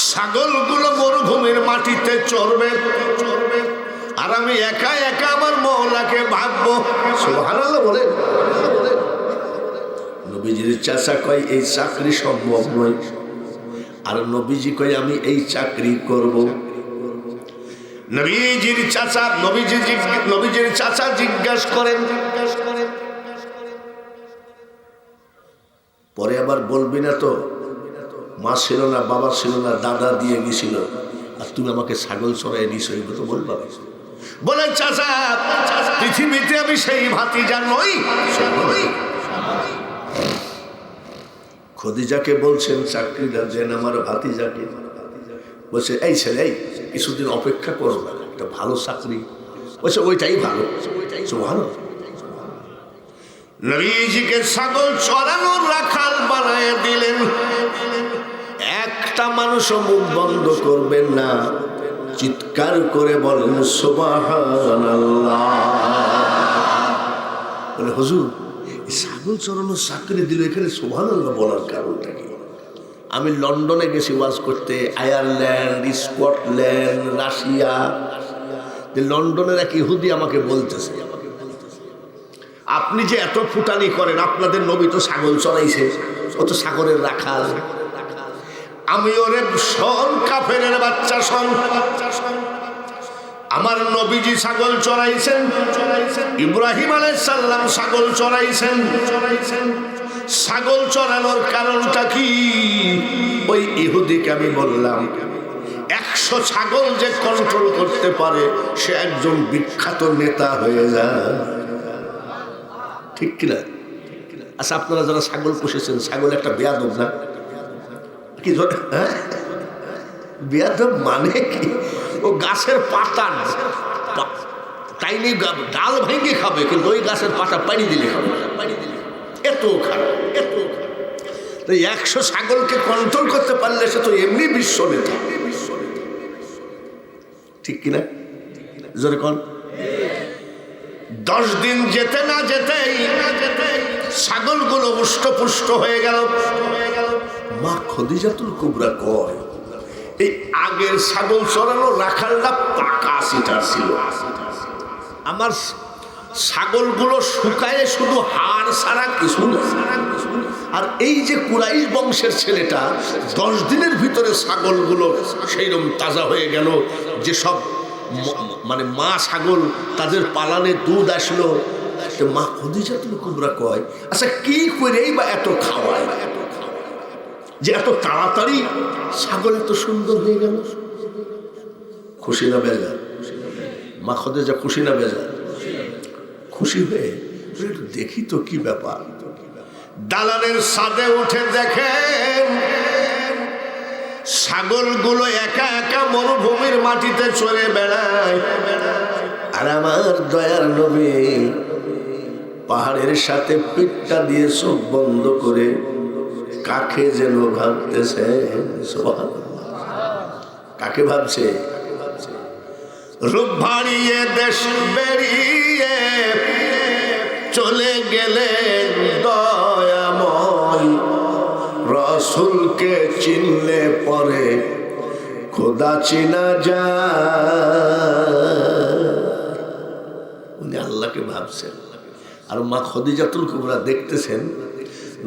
ছাগলগুলো মরুভূমির মাটিতে চড়বে, আর আমি একা একা আমার মওলাকে ভাববো। সুবহানাল্লাহ বলে। নবীজির চাচা কয় এই চাকরি সম্ভব নয়, আর নবীজি কয় আমি এই চাকরি করব। নবীজির চাচা জিজ্ঞাসা করেন, পরে আবার বলবি না তো মা ছিল না, বাবা ছিল না, দাদা দিয়ে গেছিল, আর তুমি আমাকে ছাগল চড়াই দিছো, এগুলো তো বলবা। বলে চাচা পৃথিবীতে আমি সেই ভাতিজা নই। খাদিজাকে বলছেন চাকরিটা দেন আমার ভাতিজাকে। বলছে এই ছেলে, এই কিছুদিন অপেক্ষা করো না, একটা ভালো চাকরি। বলছে ওইটাই ভালো। ভালো। নবীজিকে ছাগল চড়ানোর রাখাল বানায় দিলেন। একটা মানুষও মুখ বন্ধ করবেন না, চিৎকার করে বলেন সুবহানাল্লাহ। বলে হুজুর ছাগল চড়ানোর চাকরি দিল, এখানে সুবহানাল্লাহ বলার কারণটা কি? আমি লন্ডনে গেছি ওয়াজ করতে, আয়ারল্যান্ড, স্কটল্যান্ড, রাশিয়া। লন্ডনের এক ইহুদি আমাকে বলতেছে, আপনি যে এত ফুটানি করেন, আপনাদের নবী তো ছাগল চড়াইছে, ও তো ছাগলের রাখাল। আমি ওরে শোন কাফেরের বাচ্চা শোন, আমার নবীজি ছাগল চড়াইছেন, ইব্রাহিম আলাইহিস সালাম ছাগল চড়াইছেন। ছাগল চড়ানোর কারণটা কি? ওই ইহুদিকে আমি বললাম 100 ছাগল যে কন্ট্রোল করতে পারে সে একজন বিখ্যাত নেতা হয়ে যায়। ঠিক কিনা? আচ্ছা আপনারা যারা ছাগল পুষেছেন, ছাগল একটা বেয়াদব না? কি বেয়াদব মানে কি? ও গাছের পাতা টাইনি ডাল ভেঙে খাবে, কিন্তু ওই গাছের পাতা পানি দিলে খাবে। এত খারাপ, এত খারাপ। 100 ছাগলকে কন্ট্রোল করতে পারলে সে তো এমনি বিশ্ব নেতা। ঠিক কিনা? জোরে কোন? 10 দিন যেতে না যেতেই ছাগলগুলো উষ্টপুষ্ট হয়ে গেল। মা খদিজাতুল কুবরা কয়, এই আগের ছাগল চড়ানো রাখালটা পাকা সিটার ছিল, আমার ছাগলগুলো শুকায় শুধু হাড় ছাড়া কিছু না। আর এই যে কুরাইশ বংশের ছেলেটা 10 দিনের ভিতরে ছাগলগুলো সেইরকম তাজা হয়ে গেল, যে সব মানে মা ছাগল তাদের পালানে দুধ আসলো। মা খদিজাতুল কুবরা কয়, আচ্ছা কি করেই বা এত খাওয়ায় যে এত তাড়াতাড়ি ছাগল এত সুন্দর হয়ে গেল? খুশি না বেজার? মা খদিজা খুশি না বেজার? খুশি হয়ে দেখি তো কি ব্যাপার। দালানের ছাদে উঠে দেখেন ছাগলগুলো একা একা মরুভূমির মাটিতে চলে বেড়ায়। আর আমার দয়ার নবী পাহাড়ের সাথে পিঠটা দিয়ে চোখ বন্ধ করে কাকে যেন ভাবতেছে। কাকে ভাবছে? রূপ ভাড়িয়ে দেশ বেরিয়ে চলে গেলেন দয়াময়, রসুলকে চিনলে পরে খোদা চিনা যায়। উনি আল্লাহকে ভাবছেন। আর মা খদিজাতুল কুবরা দেখতেছেন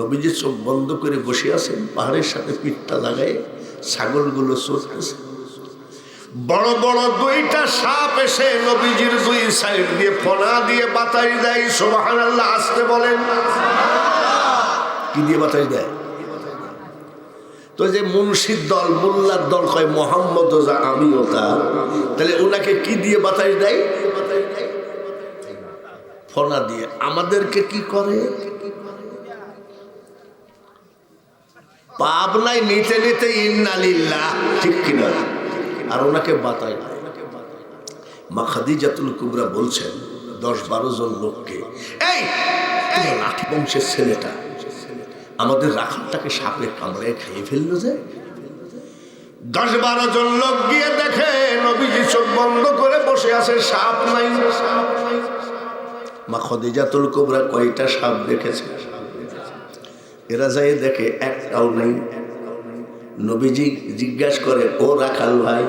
নবীজি চোখ বন্ধ করে বসে আছেন, পাহাড়ের সাথে পিঠটা লাগায় ছাগলগুলো চড়তেছে। বড় বড় 2টা সাপ এসে নবীজির 2 সাইড দিয়ে ফনা দিয়ে বাতাস দেয়। সুবহানাল্লাহ, আসতে বলেন। কি দিয়ে বাতাস দেয়? তো যে মুন্সির দল মোল্লার দল কয় মোহাম্মদ যা আমিও তা, তাহলে ওনাকে কি দিয়ে বাতাস দেয়? ফনা দিয়ে। আমাদেরকে কি করে? পাবনায় নিতে নিতে ইন্না লিল্লাহ, ঠিক কিনা? আর ওনাকে বাতায় না। মা খাদিজাতুল কুবরা বলছেন 10-12 জন লোককে, এই লাঠি বংশের ছেলেটা আমাদের রাখালটাকে সাপে কামড়ে খেয়ে ফেললো যে। 10-12 জন লোক গিয়ে দেখে নবীজি চোখ বন্ধ করে বসে আছে, সাপ নাই। মা খাদিজাতুল কুবরা কয়টা সাপ দেখেছে? এরা যায় দেখে একটাও নাই। নবীজি জিজ্ঞাসা করে, ও রাখাল ভাই,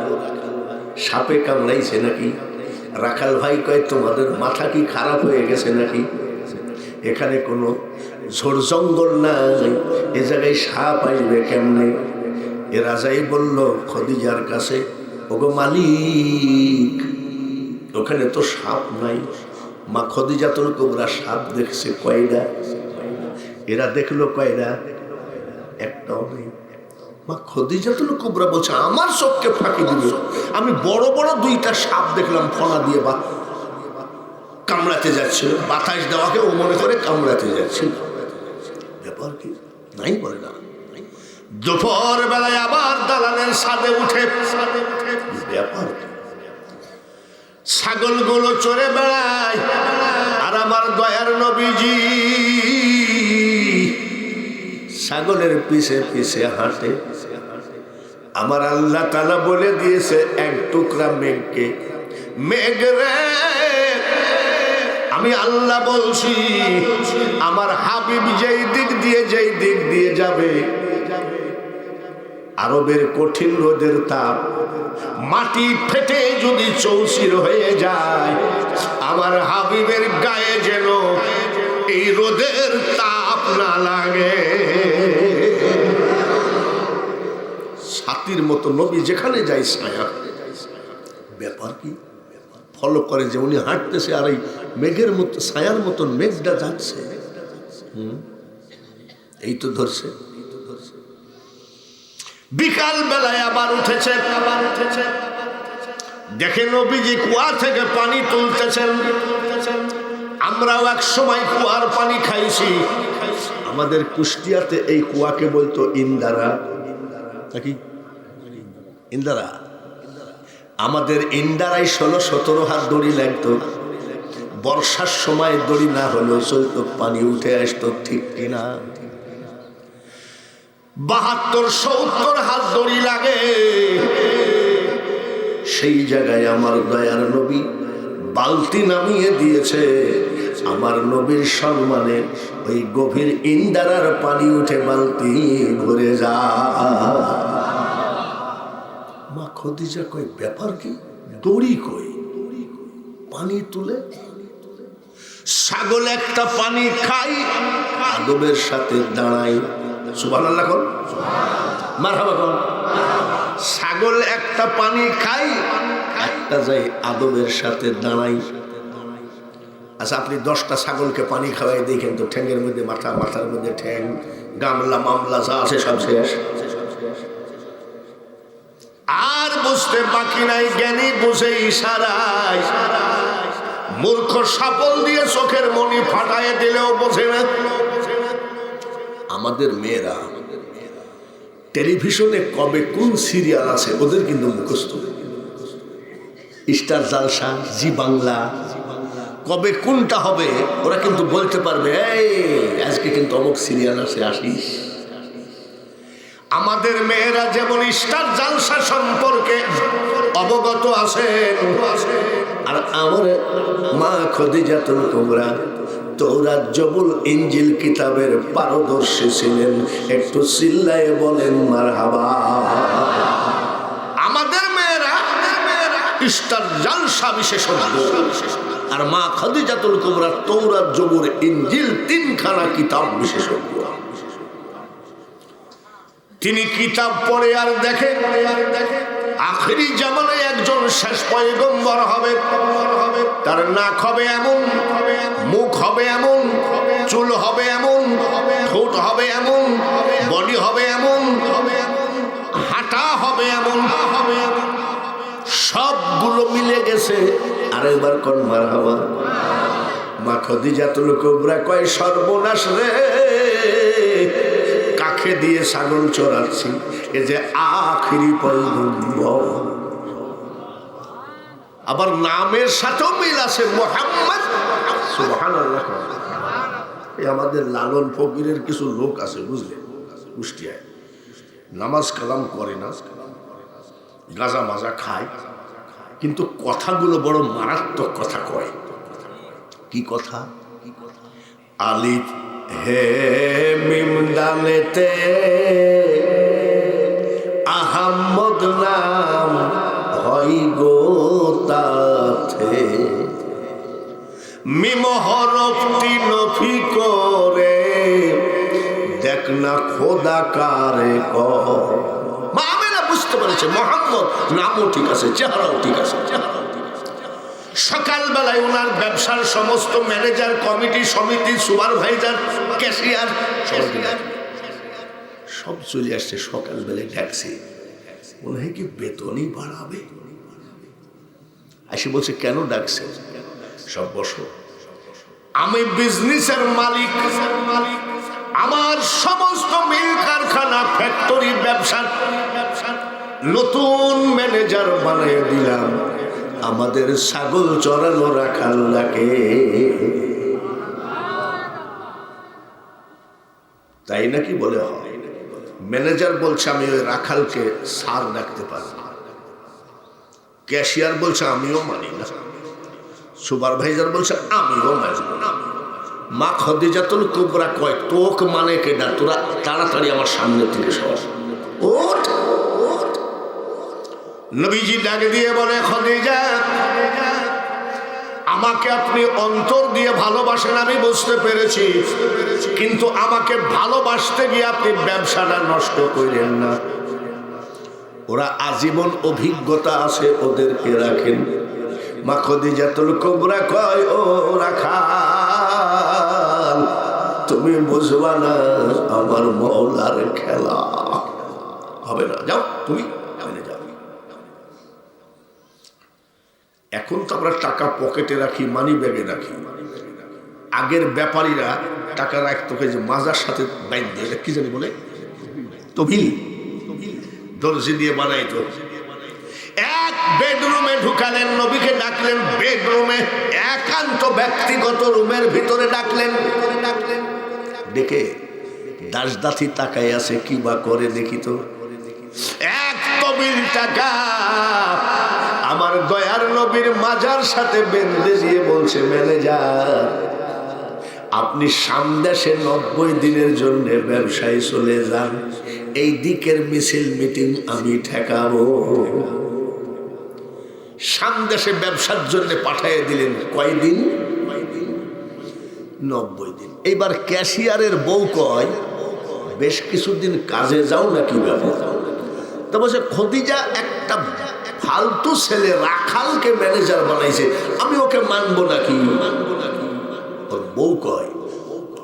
সাপে কামড়াইছে নাকি? রাখাল ভাই কয়, তোমাদের মাথা কি খারাপ হয়ে গেছে নাকি? এখানে কোনো ঝোড় জঙ্গল নাই, এ জায়গায় সাপ আসবে কেমনে? এ রাজাই বলল খদিজার কাছে, ওগো মালিক, ওখানে তো সাপ নাই। মা খদিজাতুল কুবরা সাপ দেখছে কয়টা? এরা দেখলো কয়টা? একটাও নেই। মা খদিজাতুল কুবরা বলছে, আমার চোখকে ফাঁকি দিল, আমি বড় বড় 2টা সাপ দেখলাম ফনা দিয়ে কামড়াতে যাচ্ছিল। বাতাস দেওয়াকে ও মনে করে কামড়াতে যাচ্ছিল। ব্যাপার কি? নাই বলে না। দুপুর বেলায় আবার দালানের ছাদে উঠে ব্যাপার কি? ছাগলগুলো চড়ে বেড়ায়। আর আমার দয়ার নবীজি ছাগলের পিছে পিছে হাঁটে। আমার আল্লাহ তাআলা বলে দিয়েছে, এক টুকরা মেঘকে, মেঘ রে, আমি আল্লাহ বলছি, আমার হাবিব যেই দিক দিয়ে যাবে, আরবের কঠিন রোদের তাপ, মাটি ফেটে যদি চৌচির হয়ে যায়, আমার হাবিবের গায়ে যেন এই রোদের তাপ না লাগে। ছাতির মতো নবী যেখানে যায় ছায়া। ব্যাপার কি? ফলো করে যে উনি হাঁটতেছে আর এই মেঘের মতো ছায়ার মতন মেঘটা যাচ্ছে। এই তো ধরছে। বিকাল বেলায় আবার উঠেছে, দেখে নবীজি কুয়া থেকে পানি তুলতেছেন। আমরাও এক সময় কুয়ার পানি খাইছি। আমাদের কুষ্টিয়াতে এই কুয়াকে বলতো ইন্দারা। নাকি ইন্দারা? আমাদের ইন্দারায় 16-17 হাত দড়ি লাগতো। বর্ষার সময় দড়ি না হলেও চলতো, পানি উঠে আসতো, ঠিক কিনা? 72-70 হাত দড়ি লাগে। সেই জায়গায় আমার দয়ার নবী বালতি নামিয়ে দিয়েছে আমার নবীর সম্মানে। ওই গভীর ইন্দারার পানি উঠে বালতি ভরে যা। মা খদিজা কই ব্যাপার কি? দড়ি কই? পানি তুলে ছাগল একটা পানি খাই, আদবের সাথে দাঁড়াই। সুবহানাল্লাহ কোন, মারহাবা কোন। ছাগল একটা পানি খাই, একটা যাই আদবের সাথে দাঁড়াই। আচ্ছা, আপনি 10টা ছাগলকে পানি খাওয়াই দেখেন তো, ঠ্যাঙ্গের মধ্যে মাথা, মাথার মধ্যে ঠ্যাং, গামলা মামলা যা আছে সব শেষ। আর বুঝতে বাকি নাই, জ্ঞানী বুঝে ইশারায়। মূর্খ সাপল দিয়ে চোখের মনি ফাটায় দিলেও বোঝে না। আমাদের মেয়েরা টেলিভিশনে কবে কোন সিরিয়াল আছে ওদের কিন্তু মুখস্থ। স্টার জলসা, জি বাংলা, কবে কোনটা হবে ওরা কিন্তু বলতে পারবে, এই আজকে কিন্তু অমুক সিরিয়াল আছে, আসিস। আমাদের মেয়েরা যেমন স্টার জলসা সম্পর্কে অবগত আছেন, আর আমার মা খদিজাতুল কুবরা তৌরাত, জবুল, ইনজিল কিতাবের পারদর্শী ছিলেন। একটু চিল্লায়ে বলেন মারহাবা। আমাদের মেয়েরা স্টার জলসা বিশেষজ্ঞ, আর মা খদিজাতুল কুবরা তৌরাত, জবুল, ইনজিল 3খানা কিতাব বিশেষজ্ঞ। তিনি কিতাব পড়ে আর দেখেন আখেরি জামানায় একজন শেষ পয়গম্বর হবে। তার নাক হবে এমন, মুখ হবে এমন, চুল হবে এমন, ঠোঁট হবে এমন, বডি হবে এমন, হাঁটা হবে এমন, সবগুলো মিলে গেছে। আরেকবার কোন মারহাবা। মা খদিজাতুল কুবরা কয়, সর্বনাশ রে, কাকে দিয়ে ছাগল চড়াচ্ছি, এ যে আখিরি পয়গম্বর। আবার নামের সাথেও মিল আছে, মুহাম্মদ। সুবহানাল্লাহ। এই আমাদের লালন ফকিরের কিছু লোক আছে, বুঝলেন, কুষ্টিয়ায় নামাজ কালাম করে না, গাঁজা মাজা খায়, কিন্তু কথাগুলো বড় মারাত্মক কথা কয়। কি কথা? আলিফ হে মিম দালেতে আহম্মদ নাম হয় গো তাতে, মিম হরফটি নফি করে দেখ না খোদা কারে কহ। মা আমেনা বুঝতে পেরেছে মোহাম্মদ নামও ঠিক আছে, চেহারাও ঠিক আছে। সকালবেলায় ওনার ব্যবসার সমস্ত ম্যানেজার, কমিটি, সমিতি, সুপারভাইজার, ক্যাশিয়ার সব চলে আসছে। সকালবেলায় ডাকছে, মনে হয় কি বেতনই বাড়াবে। আসে বলছে, কেন ডাকছে? সব বসো, আমি বিজনেসের মালিক, আমার সমস্ত মিল কারখানা, ফ্যাক্টরি, ব্যবসার নতুন ম্যানেজার বানিয়ে দিলাম। আমাদের ছাগল চড়ানো রাখাল লাগে, তাই নাকি বলে হয়। ম্যানেজার বলছে, আমি ওই রাখালকে স্যার ডাকতে পারবো। ক্যাশিয়ার বলছে, আমিও মানি না। সুপারভাইজার বলছে, আমিও মানব না। মা খদিজাতুল কুবরা কয়, তোক মানে কেডা? তোরা তাড়াতাড়ি আমার সামনে থেকে সর। ওঠ। নবীজি ডাক দিয়ে বলে, খদিজা, আমাকে আপনি অন্তর দিয়ে ভালোবাসেন, আমি বুঝতে পেরেছি, কিন্তু আমাকে ভালোবাসতে গিয়ে আপনি ব্যবসাটা নষ্ট করেন না। ওরা আজীবন অভিজ্ঞতা আছে, ওদেরকে রাখেন। মা খদিজাতুল কুবরা কয়, ও রাখাল, তুমি বুঝবা না আমার মওলার খেলা, হবে না, যাও তুমি যাও। এখন তো আমরা টাকা পকেটে রাখি, মানি ব্যাগে রাখি। আগের ব্যাপারীরা টাকা রাখতো যে মাজার সাথে বাইন্ধে, এটা কি জানি বলে, তবিল, দর্জি দিয়ে বানাইতো। এক বেডরুমে ঢুকালেন, নবীকে ডাকলেন বেডরুমে, একান্ত ব্যক্তিগত রুমের ভিতরে ডাকলেন। ডেকে দাসদাথি তাকায় আছে, কি বা করে দেখি তো। এক তবিল টাকা আমার আমার দয়ার নবীর মাজার সাথে বেঁধে দিয়ে বলছে, ম্যানেজার আপনি সামদেশে 90 দিনের জন্য ব্যবসায় চলে যান, এই দিকের মিছিল মিটিং আমি ঠেকাবো। সামদেশে ব্যবসার জন্য পাঠিয়ে দিলেন। কয়দিন? 90 দিন। এইবার ক্যাশিয়ারের বউ কয়, বেশ কিছুদিন কাজে যাও নাকি ব্যাপার? তো বলছে, খদিজা একটা ফালতু ছেলে রাখালকে ম্যানেজার বানাইছে, আমি ওকে মানবো নাকি? ওর বউ কয়,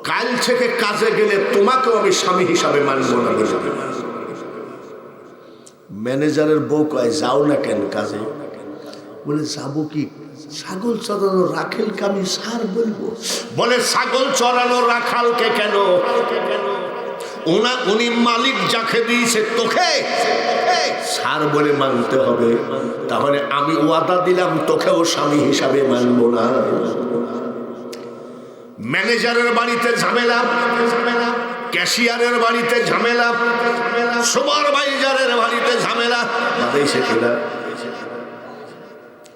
কাল থেকে কাজে গেলে তোমাকেও আমি স্বামী হিসাবে মানবো না। ম্যানেজারের বউ কয়, যাও না কেন কাজে? বলে, যাবো কি, ছাগল চড়ানো রাখালকে আমি সার বলবো? বলে, ছাগল চড়ানো রাখালকে কেন? উনি মালিক যাকে দিয়েছে তোকে সার বলে মানতে হবে। তাহলে আমি ওয়াদা দিলাম তোকেও স্বামী হিসাবে মানবো না। ম্যানেজারের বাড়িতে ঝামেলা, ক্যাশিয়ারের বাড়িতে ঝামেলা, সুপারভাইজারের বাড়িতে ঝামেলা।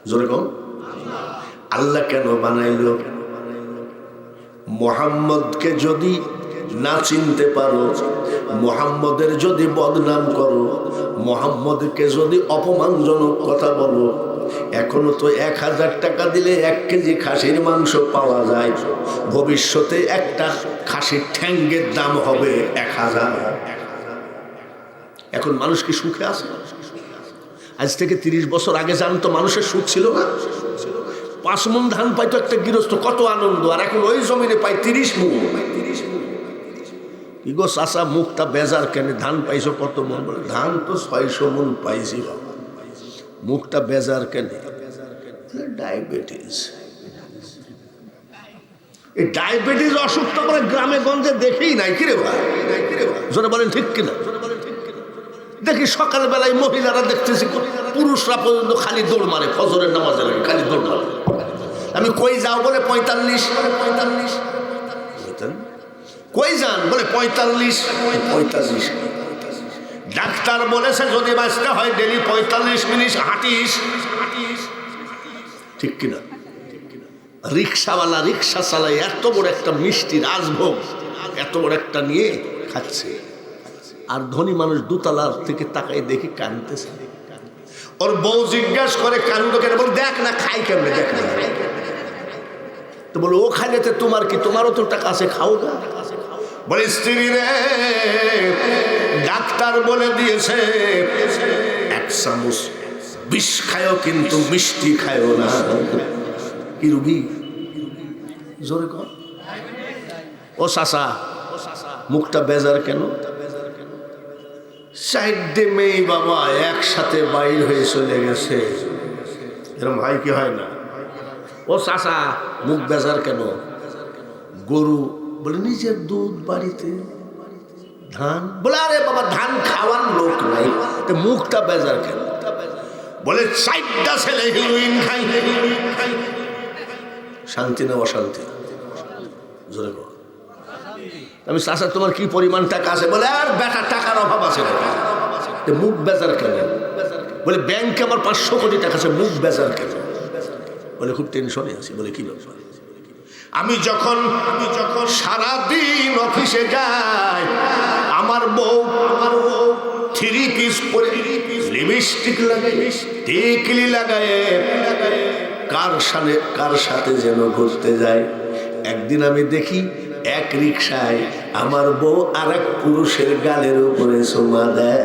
জোরে কম। আল্লাহ কেন বানাইল? মুহাম্মদকে যদি না চিনতে পারো, মুহাম্মদের যদি বদনাম করো, মুহাম্মদকে যদি অপমানজনক কথা বলো, এখনো তো 1000 টাকা দিলে 1 কেজি খাসির মাংস পাওয়া যায়, ভবিষ্যতে একটা খাসির ঠ্যাঙ্গের দাম হবে 1000। এখন মানুষ কি সুখে আছে? আজ থেকে 30 বছর আগে জানতো মানুষের সুখ ছিল না? 5 মণ ধান পাইতো একটা গৃহস্থ, কত আনন্দ। আর এখন ওই জমিনে পাই 30 মণ। কি গো চাচা, মুখটা বেজার কেন? ধান পাইছো কত মণ? বলে, ধান তো 600 মণ পাইছি বাবা। মুখটা বেজার কেন? ডায়াবেটিস। এই ডায়াবেটিস অসুখ তো আমরা গ্রামে গঞ্জে দেখেই নাই। কিরে ভাই, জোরে বলেন ঠিক কিনা? দেখি সকালবেলায় মহিলারা দেখতেছি, পুরুষরা পর্যন্ত খালি দৌড় মারে, ফজরের নামাজের আগে খালি দৌড় মারে। আমি কই যাও? বলে 45। কই যান? বলে 45। ডাক্তার বলেছে যদি বাঁচতে হয় ডেলি 45 মিনিট হাঁটিস। ঠিক কিনা? রিক্সাওয়ালা রিক্সা চালায়, এত বড় একটা মিষ্টি রাজভোগ এত বড় একটা নিয়ে খাচ্ছে, আর ধনী মানুষ দোতলার থেকে তাকাই দেখি কাঁদতেছে। ওর বউ জিজ্ঞাসা করে, কান্দ কেন? বলে, দেখ না খাই কেমনে, দেখ না। তো বলে, ও খাইলেতে তোমার কি? তোমারও তো টাকা আছে, খাও না। বলে, স্ত্রী রে, ডাক্তার বলে দিয়েছে 1 চামচ বিষ খায়ও কিন্তু মিষ্টি খায়ও না। কি রুগী? জোরে কর। ও চাচা, মুখটা বেজার কেন? 4টে মেয়ে বাবা একসাথে বাইর হয়ে চলে গেছে। এরকম ভাই কি হয় না? ও চাচা, মুখ বেজার কেন? গরু। বলে, নিজের দুধ বাড়িতে। ধান। বলে, আরে বাবা ধান খাওয়ার লোক নাই, মুখটা বেজার কেন? বলে, 4টা ছেলে হিরোইন খাই। শান্তি না অশান্তি? জোরে বল। আমি, চাচা তোমার কি পরিমাণ টাকা আছে? বলে, আর বেটা টাকার অভাব আছে না। মুখ বেজার কেন? বলে, ব্যাংকে আমার 500 কোটি টাকা আছে। মুখ বেজার কেন? বলে, খুব টেনশনে আছি। বলে, কি ব্যাপার? আমি যখন সারাদিন অফিসে যাই, আমার বউ 3 পিস পরে, লিপস্টিক লাগাই, টিকলি লাগায়, কার সাথে যেন ঘুরতে যায়। একদিন আমি দেখি এক রিক্সায় আমার বউ আর এক পুরুষের গালের উপরে চুমা দেয়।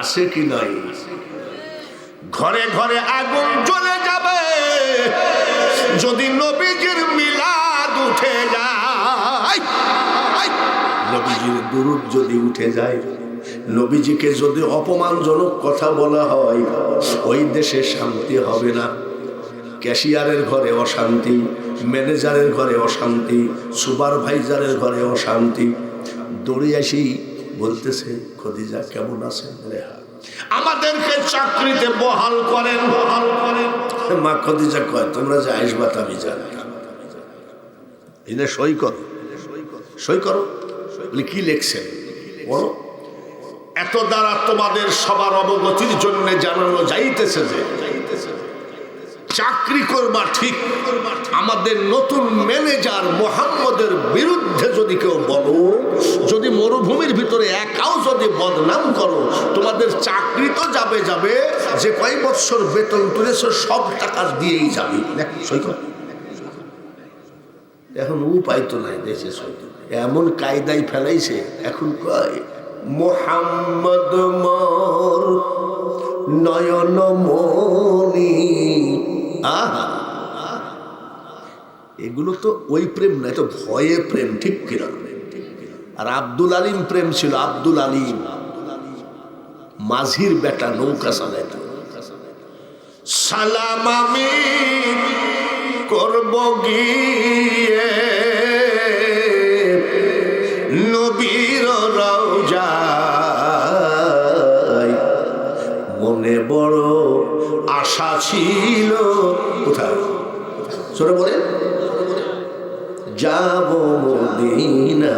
আসে কি নয়? ঘরে ঘরে আগুন জ্বলে যাবে যদি নবীজির মিলাদ উঠে যায়, নবীজির দুরূদ যদি উঠে যায়, নবীজিকে যদি অপমানজনক কথা বলা হয়, ওই দেশে শান্তি হবে না। ক্যাশিয়ারের ঘরে অশান্তি, ম্যানেজারের ঘরে অশান্তি, সুপারভাইজারের ঘরে অশান্তি। দৌড়ে আসি, বলতেছে, খদিজা কেমন আছেন? বলে, আমাদেরকে চাকরিতে বহাল করেন। মা খদিজা কয়, তোমরা যে আসবা আমি জানি, এনে সই করো। বলে, কি লেখছেন? বলো। এত দ্বারা তোমাদের সবার অবগতির জন্য জানানো যাইতেছে যে চাকরি করবা ঠিক, আমাদের নতুন ম্যানেজার মোহাম্মদের বিরুদ্ধে যদি কেউ বলো, যদি মরুভূমির ভিতরে একাও যদি বদনাম করো, তোমাদের চাকরি তো যাবে যাবে, যে কয় বৎসর বেতন তুলেছ সব টাকা দিয়েই যাবে। এখন উপায় তো নাই, দেশে এমন কায়দায় ফেলাইছে, এখন কয় মোহাম্মদ মোর নয়ন মনি। আহা, এগুলো তো ওই প্রেম না, তো ভয়ে প্রেম, ঠিক কিনা? আর আব্দুল আলিম প্রেম ছিল, আব্দুল আলিম মাঝির বেটা, নৌকা চালাইত। সালাম আমি করব গিয়ে নবীর রওজায়, মনে বড় আশা ছিল। কোথায় ছোট বলে যাব মদিনা।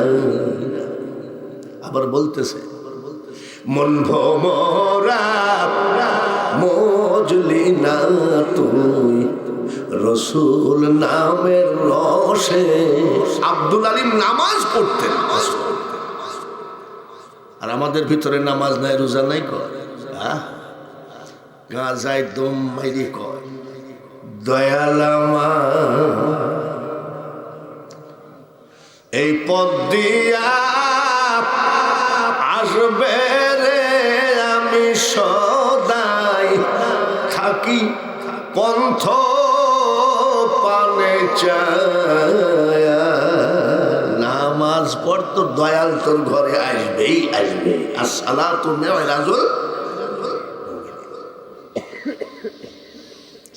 আবার বলতেছে মন ভমরা মজলি না তুই রসুল নামের রসে। আব্দুল আলিম নামাজ পড়তেন, আর আমাদের ভিতরে নামাজ নাই, রোজা নাই, কয় গাঁজায় দম মাইরি, কয় দয়ালামা এই পথ দিয়া আসবে রে, আমি সদাই থাকি পন্থ পানে চায়া। নামাজ পড়, তোর দয়াল তোর ঘরে আসবেই আসবে। আসসালাতু মিরাজুল।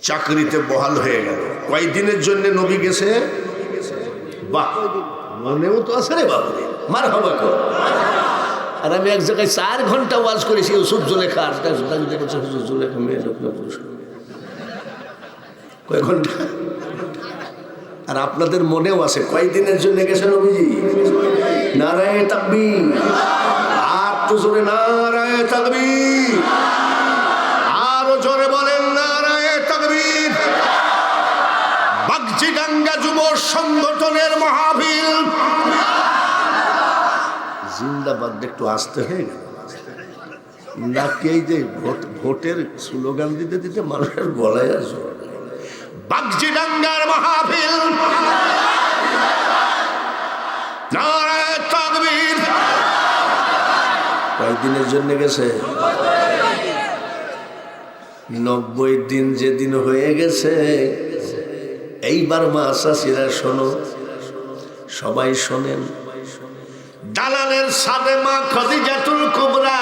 চাকরিতে বহাল হয়ে গেল, কয়েকদিনের জন্য নবী গেছে। বাহ, মনেও তো আছে রে বাবু, মার হবা কর। আর আমি এক জায়গায় 4 ঘন্টা ওয়াজ করেছি, ইউসুফ জুলেখা, জুলেখা মেয়ে কয়েক ঘন্টা। আর আপনাদের মনেও আছে কয়েকদিনের জন্য গেছে নবীজি। নারায়ে তাকবীর, আর তো জোরে নারায়ে তাকবীর, আরো জোরে বলেন নারায়ে তাকবীর। বাগজিডাঙ্গা যুব সংগঠনের মাহফিল জিন্দাবাদ। একটু আসতে হয়ে গেল নাকি? এই যে ভোটের স্লোগান দিতে দিতে মানুষের গলায় আসে। বাগজিডাঙ্গার মাহফিল, নারায়ে তাকবীর। কয়েকদিনের জন্য গেছে? 90 দিন যেদিন হয়ে গেছে। এইবার মা চাচিরা শোনো, সবাই শোনেন। দালানের সাথে মা খাদিজাতুল কুবরা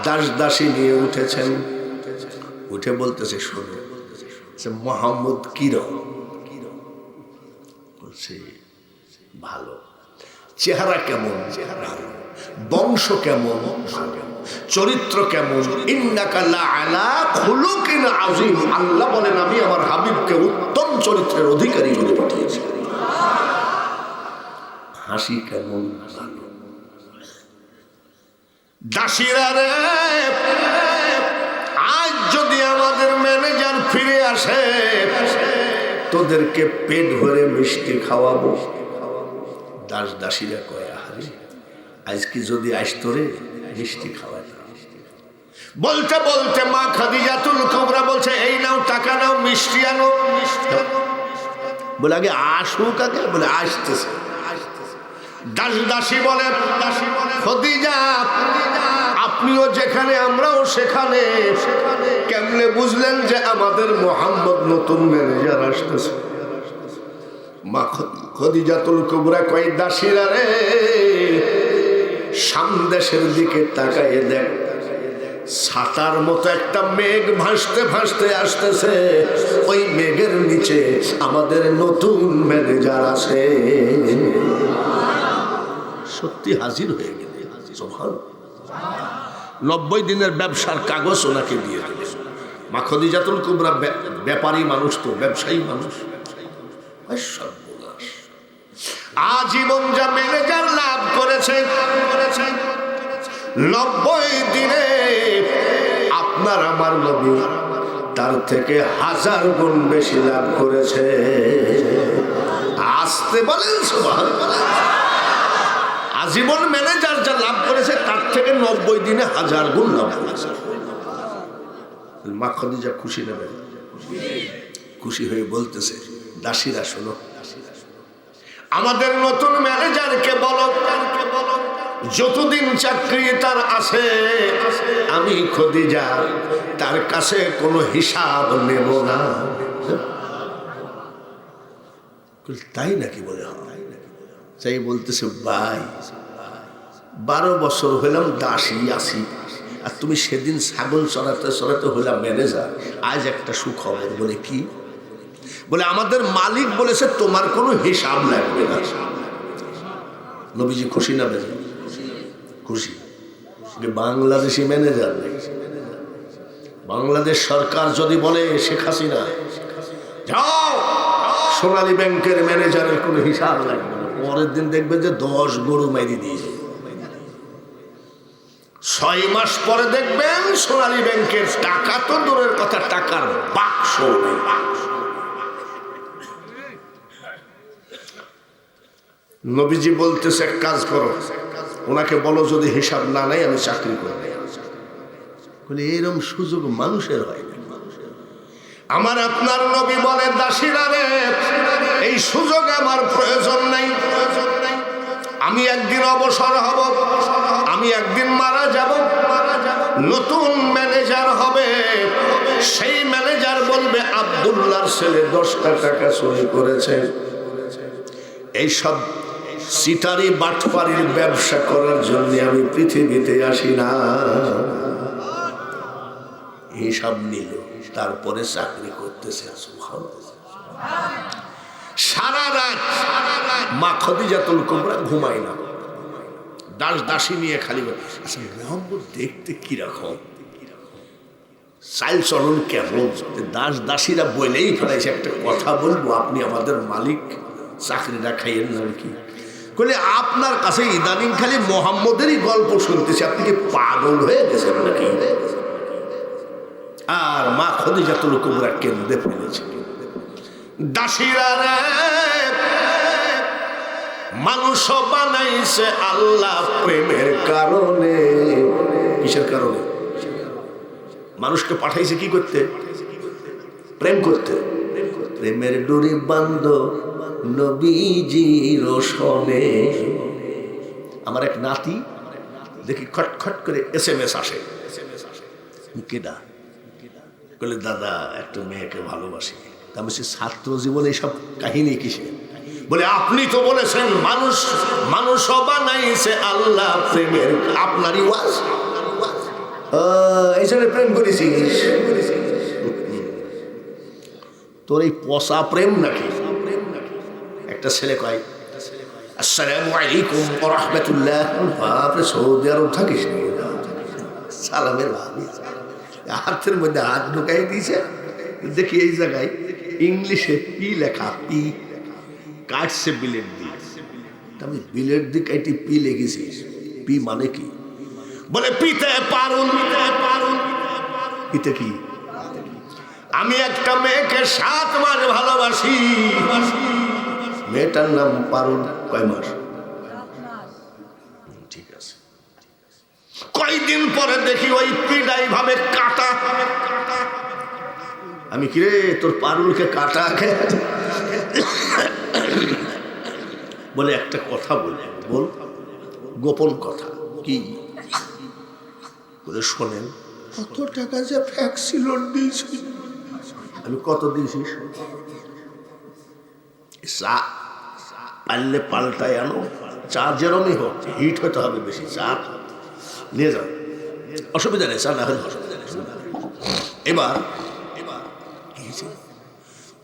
দাস দাসী নিয়ে উঠেছেন, উঠে বলতেছে শোনো, মোহাম্মদ কিরম? বলছে ভালো। চেহারা কেমন? ভালো। বংশ কেমন? চরিত্র কেমন? ইন্নাকা লাআলা খুলুকিন আযীম। আল্লাহ বলেন আমি আমার হাবিবকে উত্তম চরিত্রের অধিকারী করে পাঠিয়েছি। হাসি কেমন? ভালো। দাসীরা রে, আজ যদি আমাদের ম্যানেজার ফিরে আসে, তোদেরকে পেট ভরে মিষ্টি খাওয়াবো। দাস দাসীরা কয় আহারে, আজকে যদি আসতো রে মিষ্টি খাওয়াই। বলতে বলতে মা খাদিজাতুল কুবরা বলছে এই নাও টাকা নাও, মিষ্টি আনো। বলে আগে আসুক, আগে বলে আসতেছে। দাস দাসী বলে খাদিজা আপনিও যেখানে আমরাও সেখানে, কেমনে বুঝলেন যে আমাদের মোহাম্মদ নতুন ম্যানেজার আসতেছে? মা খাদিজাতুল কুবরা কয় দাসীরা রে, সামদেশের দিকে তাকায় দেখ, ছাতার মতো একটা মেঘ ভাসতে ভাসতে আসতেছে। ওই মেঘের নিচে আমাদের নতুন ম্যানেজার আছে। সত্যি হাজির হয়ে গেলে 90 দিনের ব্যবসার কাগজ ওনাকে দিয়ে দিলে। মা খাদিজাতুল কুবরা ব্যাপারী মানুষ, তো ব্যবসায়ী মানুষ। আজীবন যা ম্যানেজার লাভ করেছে, 90 দিনে আপনার আমার নবী তার থেকে 1000 গুণ বেশি লাভ করেছে। আসতে বলেন সুবহানাল্লাহ। আজীবন ম্যানেজার যা লাভ করেছে তার থেকে 90 দিনে 1000 গুণ লাভ করেছে। মা খাদিজা খুশি নেবে, খুশি হয়ে বলতেছে, দাসীরা শোনো, আমাদের নতুন ম্যানেজারকে বলো যতদিন চাকরি তার আছে আমি খাদিজা তার কাছে কোনো হিসাব নেব না। তাই নাকি? বলে তাই বলতেছে, ভাই 12 বছর হইলাম দাসী আসি, আর তুমি সেদিন ছাগল চড়াতে চড়াতে হইলাম ম্যানেজার, আজ একটা সুখবর। বলে কি? বলে আমাদের মালিক বলেছে তোমার কোনো হিসাব লাগবে না। নবীজি খুশি না বেজে? খুশি। বাংলাদেশি ম্যানেজার নেই। বাংলাদেশ সরকার যদি বলে শেখ হাসিনা যাও সোনালী ব্যাংকের ম্যানেজারের কোনো হিসাব লাগবে না, পরের দিন দেখবেন যে 10 গরু মাইরি দিয়েছে। 6 মাস পরে দেখবেন সোনালী ব্যাংকের টাকা তো দূরের কথা, টাকার বাক্স নেই। নবীজি বলতেছে এক কাজ করো, ওনাকে বলো যদি হিসাব না নেয় আমি চাকরি করব। বলে এরকম সুযোগ মানুষের হয় না। আমার আপনার নবী বলে, দাসীরা রে, এই সুযোগ আমার প্রয়োজন নাই। আমি একদিন অবসর হব, আমি একদিন মারা যাব, নতুন ম্যানেজার হবে। সেই ম্যানেজার বলবে আব্দুল্লাহর ছেলে 10টা টাকা চুরি করেছে। এইসব সিটারি বাটপারির ব্যবসা করার জন্য আমি পৃথিবীতে আসি না। হিসাব নিল, তারপরে চাকরি করতেছে। সারা রাত মা খাদিজাতুল কুবরা ঘুমায় না, দাসী নিয়ে খালি। আচ্ছা মোহাম্মদ দেখতে কিরকম, চাল চলন কেমন? দাসীরা বলেই ফেলাইছে, একটা কথা বলবো, আপনি আমাদের মালিক, চাকরিটা খাইয়েন না কি? বলে আপনার কাছে ইদানিং খালি মোহাম্মদেরই গল্প শুনতেছি, আপনি কি পাগল হয়ে গেছেন নাকি? আর মা খাদিজাতুল কুবরা কেঁদে ফেলেছে। দাসীরা রে, মানুষ বানাইছে আল্লাহ প্রেমের কারণে। কিসের কারণে? মানুষকে পাঠাইছে কি করতে? প্রেম করতে। প্রেমের ডোরি বান্ধ নবীজির সনে। আমার এক নাতি দেখি খটখট করে SMS আসে, কেডা? বলে দাদা একটা মেয়েকে ভালোবাসি। তা বলছি ছাত্র জীবনে এইসব কাহিনী কিসে? বলে আপনি তো বলেছেন মানুষ বানাইছে আল্লাহ প্রেমের, আপনারই ওয়াজ। এই জন্য প্রেম করেছিস? তোর এই পচা প্রেম নাকি? একটা ছেলে কয় আসসালামু আলাইকুম ওয়া রাহমাতুল্লাহ। বাপরে, সৌদি আরব থাকিস না? সালামের ভাবি হাতের মধ্যে হাত ঢুকাই দিয়েছে। দেখি এই জায়গায় ইংলিশে পি লেখা, পি কাটছে বিলেট দিয়ে। আমি বিলেট দিয়ে কাটি পি লেগেছিস, পি মানে কি? বলে পিতে পারুন। পিতে কি? আমি একটা মেয়েকে 7 মাস ভালোবাসি। মেয়েটার নাম পারুন। কয় মাস? ঠিক আছে। কয়দিন পরে দেখি ওই পিডাই ভাবে কাটা। আমি কিরে তোর পারুলকে কাটা খেয়ে? বলে একটা কথা বলে, বল। গোপন কথা। কি? বলে শোনেন, কত টাকা যে ফ্যাক্সিলোড দিয়েছি। আমি কত দিয়েছিস? চা পারলে পাল্টায় আনো, চা যেরমই হোক, হিট হতে হবে বেশি। চা নিয়ে যাও, অসুবিধা নেই, চা না হলে অসুবিধা নেই। এবার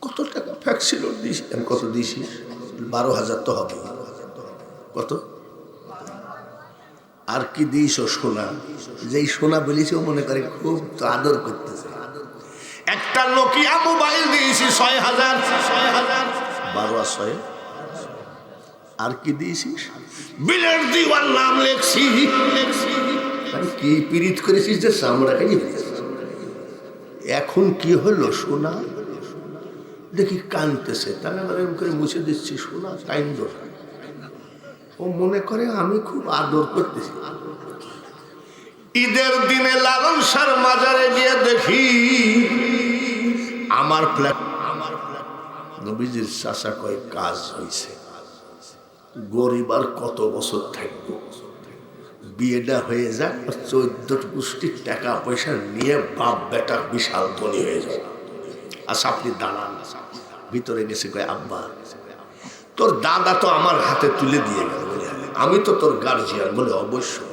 কত টাকা ফ্যাক্সিলোড দিয়েছি? আমি কত দিয়েছিস? 12,000 তো হবে। কত? আর কি দিয়েছ? সোনা। যেই সোনা বলেছি ও মনে করে খুব তো আদর করতেছে। একটা নোকিয়া মোবাইল দিয়েছি 6,000। 12 আর 6 আর কি দিয়েছিস? বিলের দিওয়ার নাম লেখছি। কি পীড়িত করেছিস যে চামড়া খাইয়ে এখন কি হলো সোনা? দেখি কানতেছে, তাহলে এরকম করে মুছে দিচ্ছি, সোনা টাইম দোষ। ও মনে করে আমি খুব আদর করতেছি। ঈদের দিনে লালন শাহর মাজারে গিয়ে দেখি আমার ফ্ল্যাট। নবীজির চাচা কয় কাজ হয়েছে, গরিব আর কত বছর থাকবো, বিয়েটা হয়ে যাক, 14 গোষ্ঠীর টাকা পয়সা নিয়ে বাপ বেটা বিশাল ধনী হয়ে যায়। আচ্ছা আপনি দাঁড়ান। ভিতরে গেছে, কয় আব্বা তোর দাদা তো আমার হাতে তুলে দিয়ে গেল, বলে আমি তো তোর গার্জিয়ান। বলে অবশ্যই।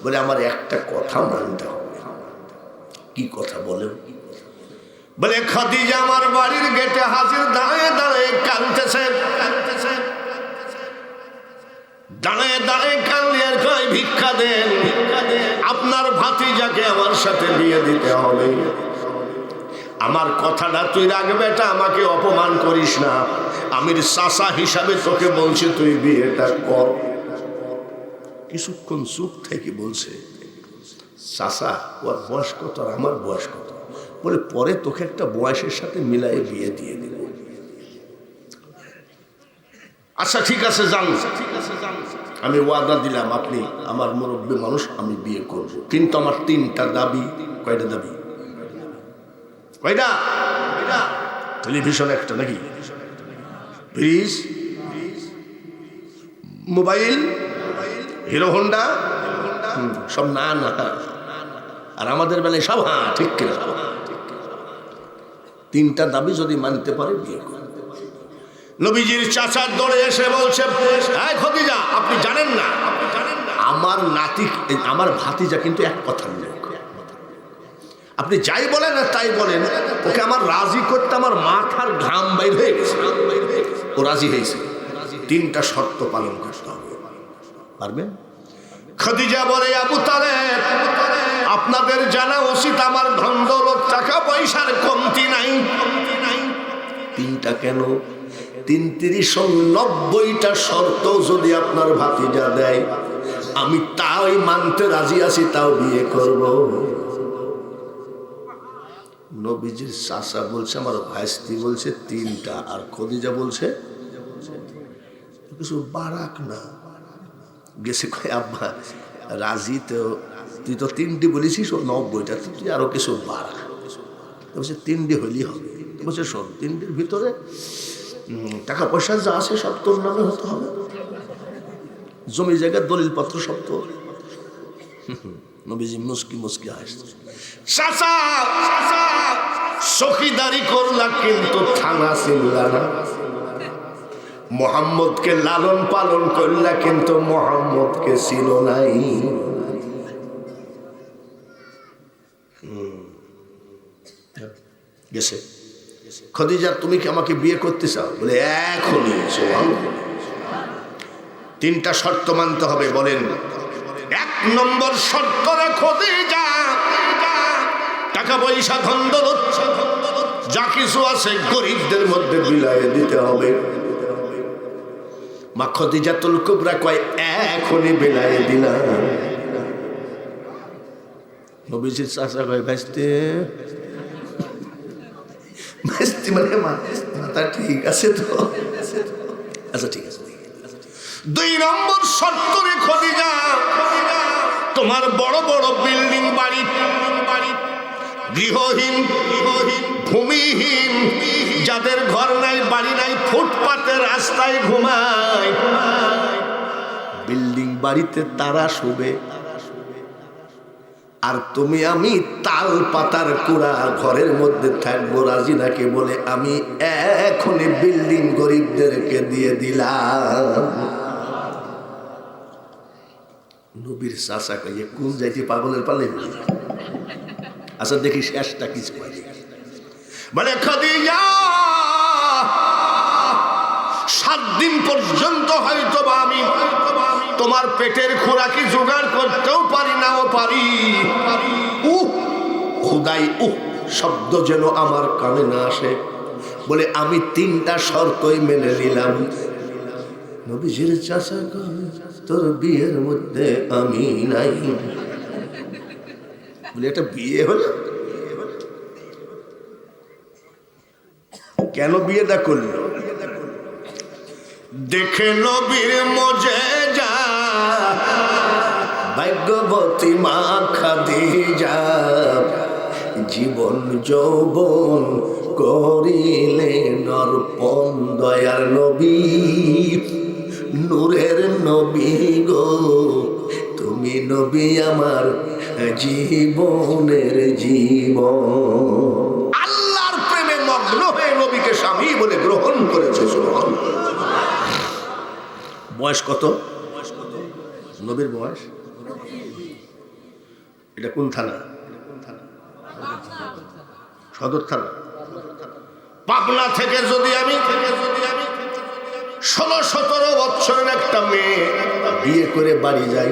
বলে আমার একটা কথা মানতে হবে। কি কথা বলে? বলে খাদিজা আমার বাড়ির গেটে হাজির, দাঁড়িয়ে দাঁড়িয়ে কাঁদতেছে, দাঁড়িয়ে দাঁড়িয়ে কাঁদলে আর কয় ভিক্ষা দেন, আপনার ভাতিজাকে আমার সাথে বিয়ে দিতে হবে। আমার কথাটা তুই রাখবে, এটা আমাকে অপমান করিস না। আমির চাচা হিসাবে তোকে বলছি তুই বিয়েটা কর। কিছুক্ষণ চুপ থেকে বলছে, চাচা ওর বয়স কত আর আমার বয়স কত? বলে পরে তোকে একটা বয়সের সাথে মিলাই বিয়ে দিয়ে দেব। আচ্ছা ঠিক আছে যান, আমি ওয়াদা দিলাম আপনি আমার মুরব্বী মানুষ, আমি বিয়ে করব, কিন্তু আমার 3টা দাবি। কয়টা দাবি? কয়টা? টেলিভিশন একটা নাকি, ফ্রিজ, মোবাইল, হিরো হোন্ডা, সব না না। আর আমাদের বেলায় সব হ্যাঁ ঠিক কিনা। 3টা দাবি যদি মানতে পারে বিয়ে করবে। নবীজির চাচার দৌড়ে এসে বলছে, হ্যাঁ খাদিজা আপনি জানেন না, আমার নাতি আমার ভাতিজা কিন্তু এক কথার লোক। আপনি যাই বলেন না তাই বলেন, ওকে আমার রাজি করতে আমার মাথার ঘাম বাইর হয়ে গেছে। ও রাজি হয়েছে, 3টা শর্ত পালন করতে হবে। পারবেন? খাদিজা বলে, আবু তালেব আপনাদের জানা উচিত আমার ধন দৌলত টাকা পয়সার কমতি নাই। 3টা কেন? 3-3-90টা শর্ত যদি আপনার ভাতিজা দেয় আমি তাই মানতে রাজি আছি, তাও বিয়ে করব। নবীজির চাচা বলছে, আমার ভাইস্তি বলছে 3টা, আর খাদিজা বলছে কিছু বাড়াক না। গেছে কয় আব্বা রাজি তো, তুই তো 3টি বলেছিস, ও 90টা, তুই আরো কিছু বাড়া। বলছে 3টি হইলেই হবে। বলছে শোন, 3টির ভিতরে টাকা পয়সা যা আছে সব তোর নামে হতে হবে, জমি জায়গার দলিল পত্র সব তোর। নবীজি মুস্কি মুস্কি হাসছে। চাচা চৌকিদারি করলা কিন্তু থানা চিনলা না, মোহাম্মদকে লালন পালন করলা কিন্তু মোহাম্মদকে ছিল নাই। গেছে। খাদিজা তুমি কি আমাকে বিয়ে করতে চাও? বলে এখনই। 3টা শর্ত মানতে হবে। বলেন 1 নম্বর শর্ত রে খাদিজা, টাকা পয়সা ধন দৌলত যা কিছু আছে গরিবদের মধ্যে বিলায়ে দিতে হবে। মা খাদিজাতুল কুবরা কয় এখনই বিলায়ে দিলাম। নবীজির চাচা কয় ভাইস্তে, ভাইস্তি মানে মাথা ঠিক আছে তো? আচ্ছা ঠিক আছে। 2 নম্বর শর্ত রে খাদিজা, তোমার বড় বড় বিল্ডিং বাড়ি, গৃহহীন ভূমিহীন যাদের ঘর নাই বাড়ি নাই, ফুটপাতে রাস্তায় ঘুমায়, বিল্ডিং বাড়িতে তারা শোবে, আর তুমি আমি তাল পাতার কুড়া ঘরের মধ্যে থাকবো, রাজি নাকি? বলে আমি এখনই বিল্ডিং গরিবদেরকে দিয়ে দিলাম। নবীর চাচা কইয়ে কোন যাইতে পাগলের পালে। আচ্ছা দেখি শেষটা কিছু বলে, খাদিজা 7 দিন পর্যন্ত হয়তো বা আমি তোমার পেটের খোরাকি জোগাড় করতেও পারি নাও পারি। খুদাই শব্দ যেন আমার কানে না আসে। বলে আমি 3টা শর্তই মেনে নিলাম। নবীজির চাচা কয় তোর বিয়ের মধ্যে আমি নাই। বলে এটা বিয়ে হলো? কেন বিয়েটা করলো? দেখে নবীর মুজিজা ভাগ্যবতী মা খাদিজা জীবন যৌবন করিলেন অর্পণ। দয়ার নবী নূরের নবী গো তুমি নবী আমার জীবনের জীবন। আল্লাহর প্রেমে মগ্ন হয়ে নবীকে স্বামী বলে গ্রহণ করেছে। বয়স কত? নবীর বয়স? এটা কোন থানা? সদর থানা। পাবনা থেকে যদি আমি 16-17 বছরের একটা মেয়ে বিয়ে করে বাড়ি যাই,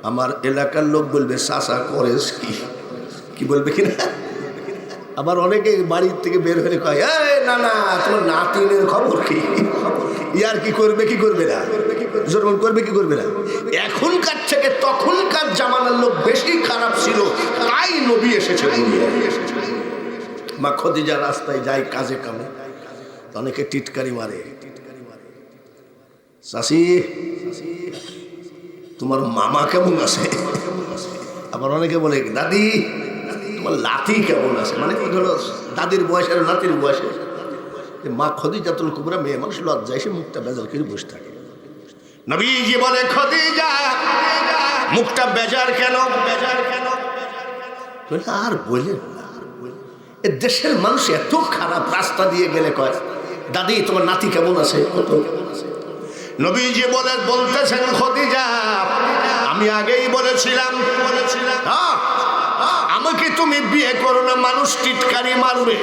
আমার এলাকার লোক বলবে চাচা করেস কি বলবে কিনা। আবার অনেকে বাড়ির থেকে বের হয়ে কয় না না তোমার নাতিনের খবর কি, ইয়ার কি করবে কি করবে না, জোরমন করবে কি করবে না। এখনকার থেকে তখনকার জামানার লোক বেশি খারাপ ছিল, তাই নবী এসেছে দুনিয়ায়। মা খদিজা রাস্তায় যায় কাজে কামে, অনেকে টিটকারি মারে, চাচি তোমার মামা কেমন আছে। আবার অনেকে বলে দাদি তোমার লাতি কেমন আছে, মানে কি হলো দাদির বয়স আর নাতির বয়সে। মা খদিজাতুল কুবরা মেয়ে মানুষ লজ্জায় সে মুখটা বেজার করে বসে থাকে। নবীজি বলে খদিজা মুখটা বেজার কেন? আর বললেন দেশের মানুষ এত খারাপ, রাস্তা দিয়ে গেলে কয় দাদি তোমার নাতি কেমন আছে। কত নবীজি বলতেছেন খদিজা আমি আগেই বলেছিলাম আমাকে তুমি বিয়ে করো না, মানুষ টিটকারি মারবে।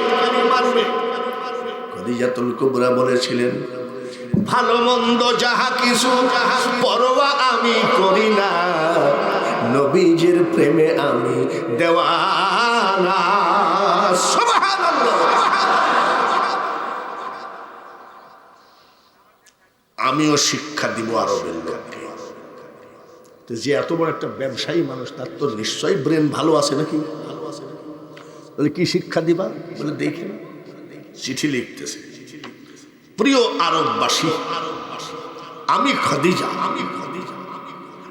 খদিজাতুল কুবরা বলেছিলেন ভালো মন্দ যাহা কিছু পরোয়া আমি করি না, নবীজির প্রেমে আমি দেওয়ানা। সুবহানাল্লাহ। আমিও শিক্ষা দিব আরবের লোককে। তো যে এত বড় একটা ব্যবসায়ী মানুষ তার তো নিশ্চয়ই ব্রেন ভালো আছে নাকি? বলে কি শিক্ষা দিবা? বলে দেখি চিঠি লিখতেছে, প্রিয় আরববাসী আমি খদিজা,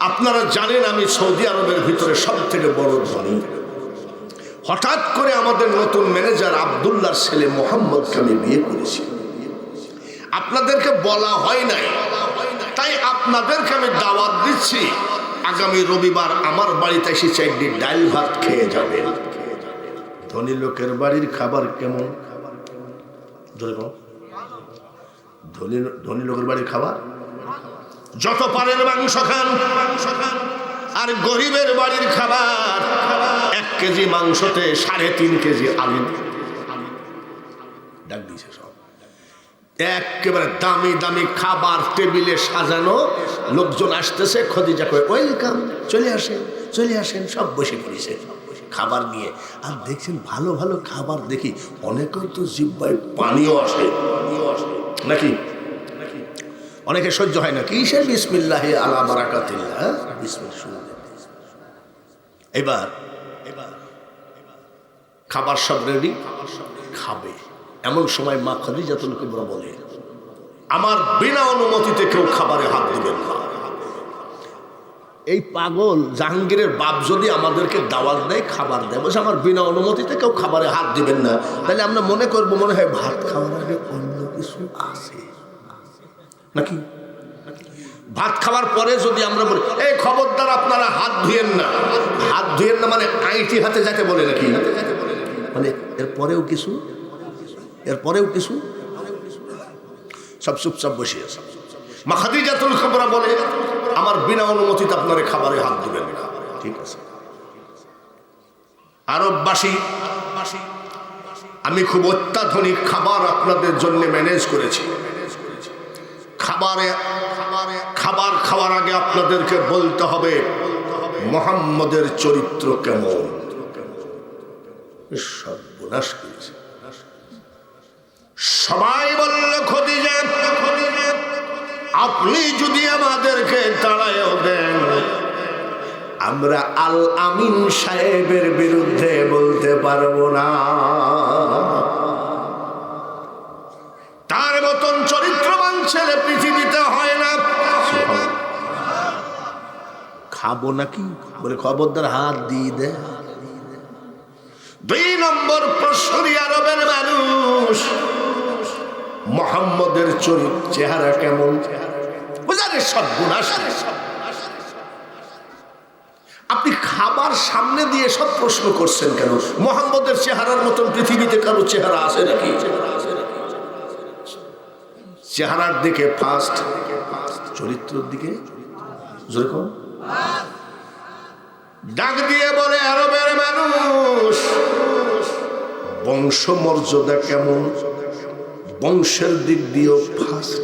আপনারা জানেন আমি সৌদি আরবের ভিতরে সব থেকে বড় ধনী। হঠাৎ করে আমাদের নতুন ম্যানেজার আব্দুল্লাহর ছেলে মোহাম্মদকে আমি বিয়ে করেছি। আপনাদেরকে বলা হয় নাই, তাই আপনাদেরকে আমি দাওয়াত দিচ্ছি আগামী রবিবার আমার বাড়িতে এসে 4 দিন ডাল ভাত খেয়ে যাবেন। ধনী লোকের বাড়ির খাবার কেমন? ধনী লোকের বাড়ির খাবার যত পারেন মাংস খান, আর গরিবের বাড়ির খাবার 1 কেজি মাংসতে 3.5 কেজি আলু। ডাক দিয়েছে সব, একেবারে দামি দামি খাবার টেবিলে সাজানো, লোকজন আসতেছে, খদিজা কয় ওয়েলকাম, চলে আসেন, সব বসে পড়েছে খাবার নিয়ে। আর দেখছেন ভালো ভালো খাবার দেখি অনেকের তো জিহ্বায় পানিও আসে নাকি, অনেকে সহ্য হয় না। কিসের বিসমিল্লাহ আলা বারাকাতিল্লাহ, বিসমিল্লাহ। এবার খাবার সব রেডি, খাবে। এমন সময় মা খদিজাতুল কুবরা বলে আমার বিনা অনুমতিতে কেউ খাবারে হাত দিবেন না। এই পাগল জাহাঙ্গীরের বাপ যদি আমাদেরকে দাওয়াত দেয়, খাবার দেয়, বলছে আমার বিনা অনুমতিতে কেউ খাবারে হাত দিবেন না, তাহলে আমরা মনে করবো মনে হয় ভাত খাওয়ার আগে অন্য কিছু আছে নাকি। ভাত খাওয়ার পরে যদি আমরা বলি এই খবরদার আপনারা হাত ধুয়েন না, হাত ধুয়েন না মানে আইটি হাতে যাকে বলে নাকি, মানে এরপরেও কিছু সব চুপচাপ বসিয়ে আছে। মা খাদিজাতুল কুবরা বলে আমার বিনা অনুমতিতে আপনারা খাবারে হাত দিবেন না। ঠিক আছে। আরববাসী আমি খুব অত্যাধুনিক খাবার আপনাদের জন্য ম্যানেজ করেছি। খাবার খাওয়ার আগে আপনাদেরকে বলতে হবে মুহাম্মদের চরিত্র কেমন। সর্বনাশ করেছে। সবাই বলল খদিজা আপনি যদি আমাদেরকে তাড়াইও দেন, আমরা আল আমিন সাহেবের বিরুদ্ধে বলতে পারবো না। তার মতন চরিত্রবান ছেলে পৃথিবীতে হয় না। খাবো নাকি বলে খবরদার হাত দিয়ে দে। 2 নম্বর প্রশ্ন, আরবের মানুষ মুহাম্মদের চেহারা কেমন? আপনি খাবার সামনে দিয়ে সব প্রশ্ন করছেন কেন? মুহাম্মদের চেহারার মতন পৃথিবীতে কারো চেহারা আছে নাকি? চেহারার দিকে ফার্স্ট, চরিত্রের দিকে যেরকম ডাক দিয়ে বলে আরবের মানুষ বংশ মর্যাদা কেমন? বংশের দিক দিয়েও ফার্স্ট।